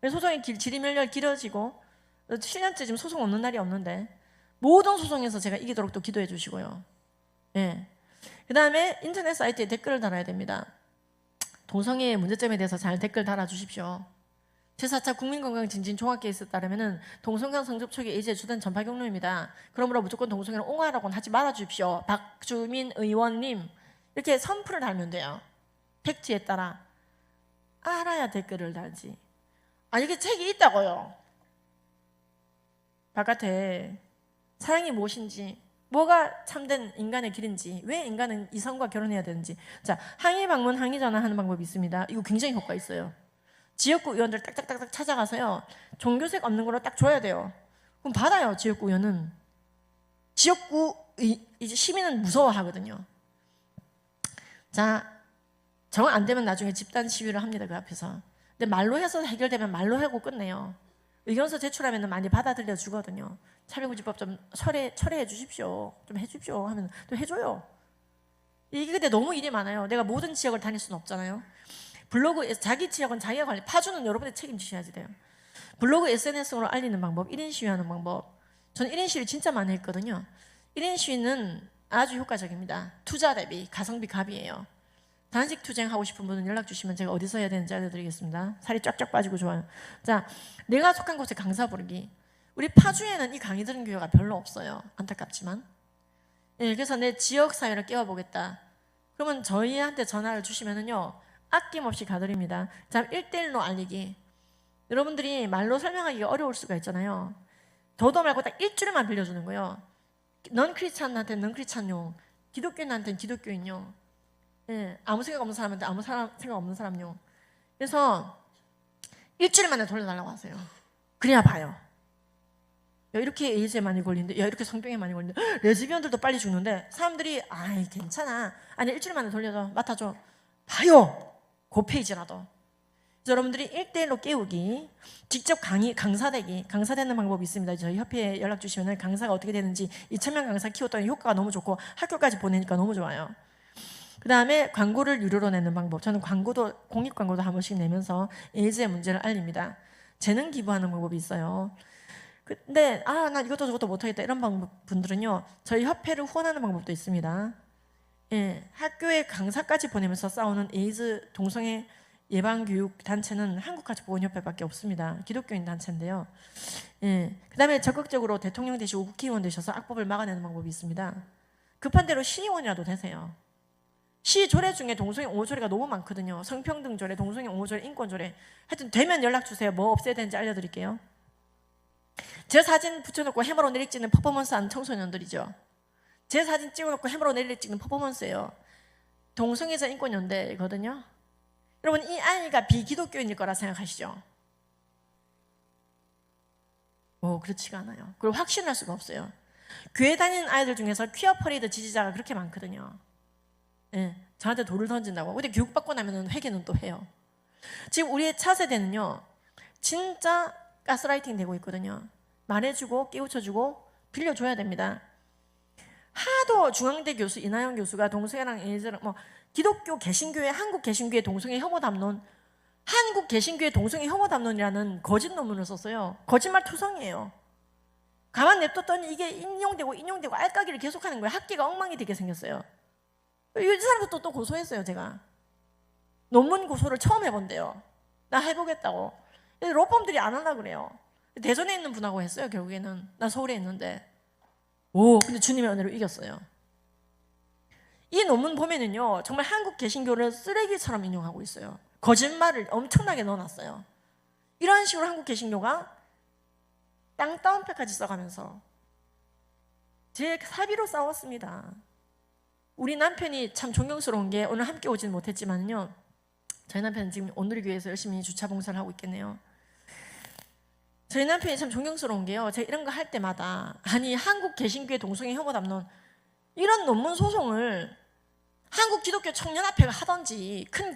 [SPEAKER 1] 소송의 지리멸렬 길어지고 7년째 지금 소송 없는 날이 없는데 모든 소송에서 제가 이기도록 또 기도해 주시고요. 그 다음에 인터넷 사이트에 댓글을 달아야 됩니다. 동성애의 문제점에 대해서 잘 댓글 달아주십시오. 제4차 국민건강증진 종합계획서에 따르면 동성간 성접촉이 이제 주된 전파 경로입니다. 그러므로 무조건 동성애를 옹호하라고는 하지 말아주십시오. 박주민 의원님 이렇게 선풀을 달면 돼요. 팩트에 따라. 알아야 댓글을 달지. 이게 책이 있다고요. 바깥에 사랑이 무엇인지, 뭐가 참된 인간의 길인지, 왜 인간은 이성과 결혼해야 되는지. 자, 항의 방문, 항의 전화하는 방법이 있습니다. 이거 굉장히 효과 있어요. 지역구 의원들 딱딱딱딱 찾아가서요, 종교색 없는 걸로 딱 줘야 돼요. 그럼 받아요. 지역구 의원은. 지역구 이제 시민은 무서워하거든요. 자, 정 안 되면 나중에 집단 시위를 합니다. 그 앞에서. 근데 말로 해서 해결되면 말로 하고 끝내요. 의견서 제출하면 많이 받아들여 주거든요. 차별금지법 좀 철회해 주십시오. 좀 해주십시오 하면 또 해줘요. 이게 근데 너무 일이 많아요. 내가 모든 지역을 다닐 수는 없잖아요. 블로그, 자기 지역은 자기가 관리, 파주는 여러분이 책임지셔야지 돼요. 블로그 SNS로 알리는 방법, 1인 시위하는 방법. 저는 1인 시위 진짜 많이 했거든요. 1인 시위는 아주 효과적입니다. 투자 대비, 가성비 갑이에요. 단식 투쟁하고 싶은 분은 연락 주시면 제가 어디서 해야 되는지 알려드리겠습니다. 살이 쫙쫙 빠지고 좋아요. 자, 내가 속한 곳에 강사 부르기. 우리 파주에는 이 강의 들은 교회가 별로 없어요. 안타깝지만. 예, 그래서 내 지역 사회를 깨워보겠다. 그러면 저희한테 전화를 주시면은요, 아낌없이 가드립니다. 자, 1대1로 알리기. 여러분들이 말로 설명하기가 어려울 수가 있잖아요. 더도 말고 딱 일주일만 빌려주는 거예요. 넌 크리스찬한테는 넌 크리스찬용, 기독교인한테는 기독교인용. 예, 아무 생각 없는 사람한테 아무 생각 없는 사람용. 그래서 일주일 만에 돌려달라고 하세요. 그래야 봐요. 야, 이렇게 에이즈에 많이 걸리는데, 야, 이렇게 성병에 많이 걸리는데, 레즈비언들도 빨리 죽는데, 사람들이 아이 괜찮아, 아니 일주일 만에 돌려줘, 맡아줘, 봐요. 그 페이지라도. 그래서 여러분들이 1대1로 깨우기, 직접 강사되기, 강사되는 방법이 있습니다. 저희 협회에 연락 주시면 강사가 어떻게 되는지, 2,000명 강사 키웠더니 효과가 너무 좋고 학교까지 보내니까 너무 좋아요. 그 다음에 광고를 유료로 내는 방법. 저는 광고도, 공익 광고도 한 번씩 내면서 에이즈의 문제를 알립니다. 재능 기부하는 방법이 있어요. 근데 나 이것도 저것도 못하겠다 이런 분들은요, 저희 협회를 후원하는 방법도 있습니다. 예, 학교에 강사까지 보내면서 싸우는 에이즈 동성애 예방교육 단체는 한국가족보건협회밖에 없습니다. 기독교인 단체인데요. 예, 그 다음에 적극적으로 대통령 되시고 국회의원 되셔서 악법을 막아내는 방법이 있습니다. 급한 대로 시의원이라도 되세요. 시 조례 중에 동성애 옹호조례가 너무 많거든요. 성평등 조례, 동성애 옹호조례, 인권조례. 하여튼 되면 연락 주세요. 뭐 없애야 되는지 알려드릴게요. 제 사진 붙여놓고 해머로 내리 찍는 퍼포먼스 하는 청소년들이죠. 제 사진 찍어놓고 해머로 내리 찍는 퍼포먼스예요. 동성애자 인권연대거든요. 여러분, 이 아이가 비기독교인일 거라 생각하시죠? 그렇지가 않아요. 그걸 확신할 수가 없어요. 교회 다니는 아이들 중에서 퀴어 퍼레이드 지지자가 그렇게 많거든요. 예, 저한테 돌을 던진다고. 근데 교육받고 나면 회개는 또 해요. 지금 우리의 차세대는요, 진짜 가스라이팅 되고 있거든요. 말해주고 깨우쳐주고 빌려줘야 됩니다. 하도 중앙대 교수 이나영 교수가 동성애랑 에이즈랑 기독교 개신교회, 한국 개신교회 동성애 혐오 담론, 한국 개신교회 동성애 혐오 담론이라는 거짓 논문을 썼어요. 거짓말 투성이에요. 가만 냅뒀더니 이게 인용되고 알까기를 계속하는 거예요. 학계가 엉망이 되게 생겼어요. 이 사람도 또 고소했어요. 제가 논문 고소를 처음 해본대요. 나 해보겠다고. 로펌들이 안 하려고 그래요. 대전에 있는 분하고 했어요. 결국에는 나 서울에 있는데, 근데 주님의 은혜로 이겼어요. 이 논문 보면은요, 정말 한국 개신교를 쓰레기처럼 인용하고 있어요. 거짓말을 엄청나게 넣어놨어요. 이런 식으로 한국 개신교가 땅 따옴표까지 써가면서 제 사비로 싸웠습니다. 우리 남편이 참 존경스러운 게, 오늘 함께 오지는 못했지만요, 저희 남편은 지금 온누리교회에서 열심히 주차 봉사를 하고 있겠네요. 저희 남편이 참 존경스러운 게요, 제가 이런 거 할 때마다, 아니 한국 개신교회 동성애 혐오 담론 이런 논문 소송을 한국 기독교 청년합회가 하던지, 큰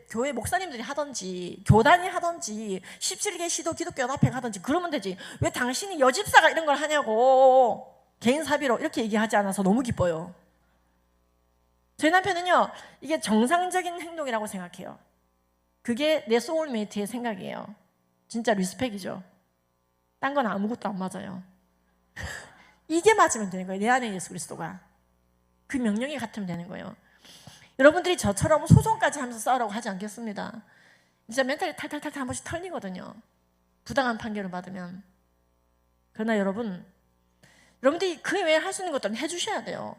[SPEAKER 1] 교회 목사님들이 하던지, 교단이 하던지, 17개 시도 기독교 연합회가 하던지 그러면 되지, 왜 당신이 여집사가 이런 걸 하냐고, 개인 사비로 이렇게 얘기하지 않아서 너무 기뻐요. 저희 남편은요, 이게 정상적인 행동이라고 생각해요. 그게 내 소울메이트의 생각이에요. 진짜 리스펙이죠. 딴 건 아무것도 안 맞아요. 이게 맞으면 되는 거예요. 내 안에 예수 그리스도가. 그 명령이 같으면 되는 거예요. 여러분들이 저처럼 소송까지 하면서 싸우라고 하지 않겠습니다. 진짜 멘탈이 탈탈탈 한 번씩 털리거든요. 부당한 판결을 받으면. 그러나 여러분들이 그 외에 할 수 있는 것들은 해주셔야 돼요.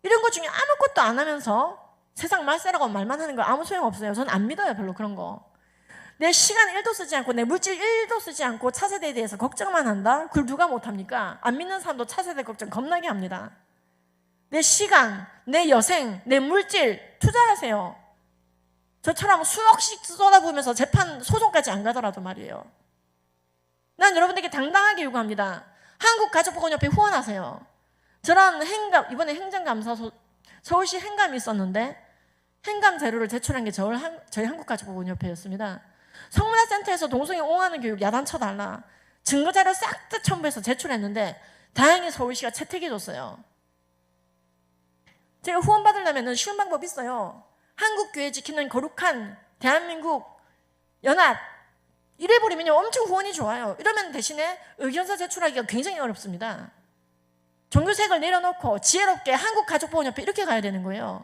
[SPEAKER 1] 이런 것 중에 아무것도 안 하면서 세상 말세라고 말만 하는 거 아무 소용없어요. 저는 안 믿어요. 별로 그런 거. 내 시간 1도 쓰지 않고, 내 물질 1도 쓰지 않고 차세대에 대해서 걱정만 한다? 그걸 누가 못합니까? 안 믿는 사람도 차세대 걱정 겁나게 합니다. 내 시간, 내 여생, 내 물질 투자하세요. 저처럼 수억씩 쏟아부으면서 재판, 소송까지 안 가더라도 말이에요. 난 여러분들에게 당당하게 요구합니다. 한국가족보건협회 후원하세요. 저런 이번에 행정감사, 서울시 행감이 있었는데 행감 자료를 제출한 게 저희 한국가족보건협회였습니다. 성문화센터에서 동성애 옹호하는 교육 야단쳐달라, 증거자료 싹 다 첨부해서 제출했는데 다행히 서울시가 채택해줬어요. 제가 후원 받으려면 쉬운 방법 있어요. 한국교회 지키는 거룩한 대한민국 연합 이래버리면요 엄청 후원이 좋아요. 이러면 대신에 의견서 제출하기가 굉장히 어렵습니다. 종교색을 내려놓고 지혜롭게 한국가족보험협회 이렇게 가야 되는 거예요.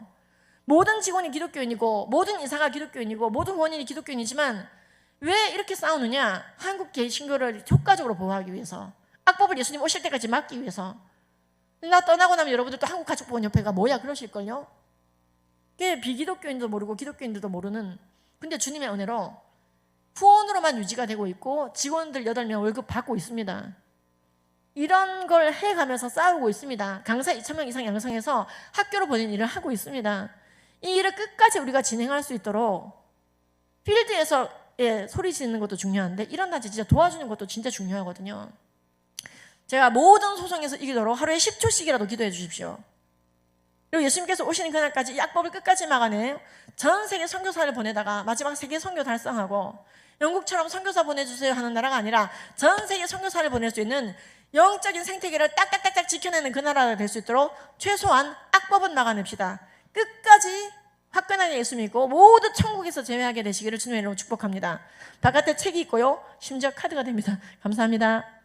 [SPEAKER 1] 모든 직원이 기독교인이고 모든 이사가 기독교인이고 모든 후원인이 기독교인이지만 왜 이렇게 싸우느냐? 한국 개신교를 효과적으로 보호하기 위해서, 악법을 예수님 오실 때까지 막기 위해서. 나 떠나고 나면 여러분들 또 한국가족보험협회가 뭐야 그러실걸요? 그게 비기독교인도 모르고 기독교인들도 모르는, 근데 주님의 은혜로 후원으로만 유지가 되고 있고 직원들 8명 월급 받고 있습니다. 이런 걸 해가면서 싸우고 있습니다. 강사 2,000명 이상 양성해서 학교로 보내는 일을 하고 있습니다. 이 일을 끝까지 우리가 진행할 수 있도록 필드에서 소리 지르는 것도 중요한데 이런 단체 진짜 도와주는 것도 진짜 중요하거든요. 제가 모든 소송에서 이기도록 하루에 10초씩이라도 기도해 주십시오. 그리고 예수님께서 오시는 그날까지 이 악법을 끝까지 막아내 전 세계 선교사를 보내다가 마지막 세계 선교 달성하고, 영국처럼 선교사 보내주세요 하는 나라가 아니라 전 세계 선교사를 보낼 수 있는 영적인 생태계를 딱딱딱딱 지켜내는 그 나라가 될 수 있도록 최소한 악법은 막아냅시다. 끝까지 화끈하게 예수 믿고 모두 천국에서 제외하게 되시기를 주님의 이름으로 축복합니다. 바깥에 책이 있고요, 심지어 카드가 됩니다. 감사합니다.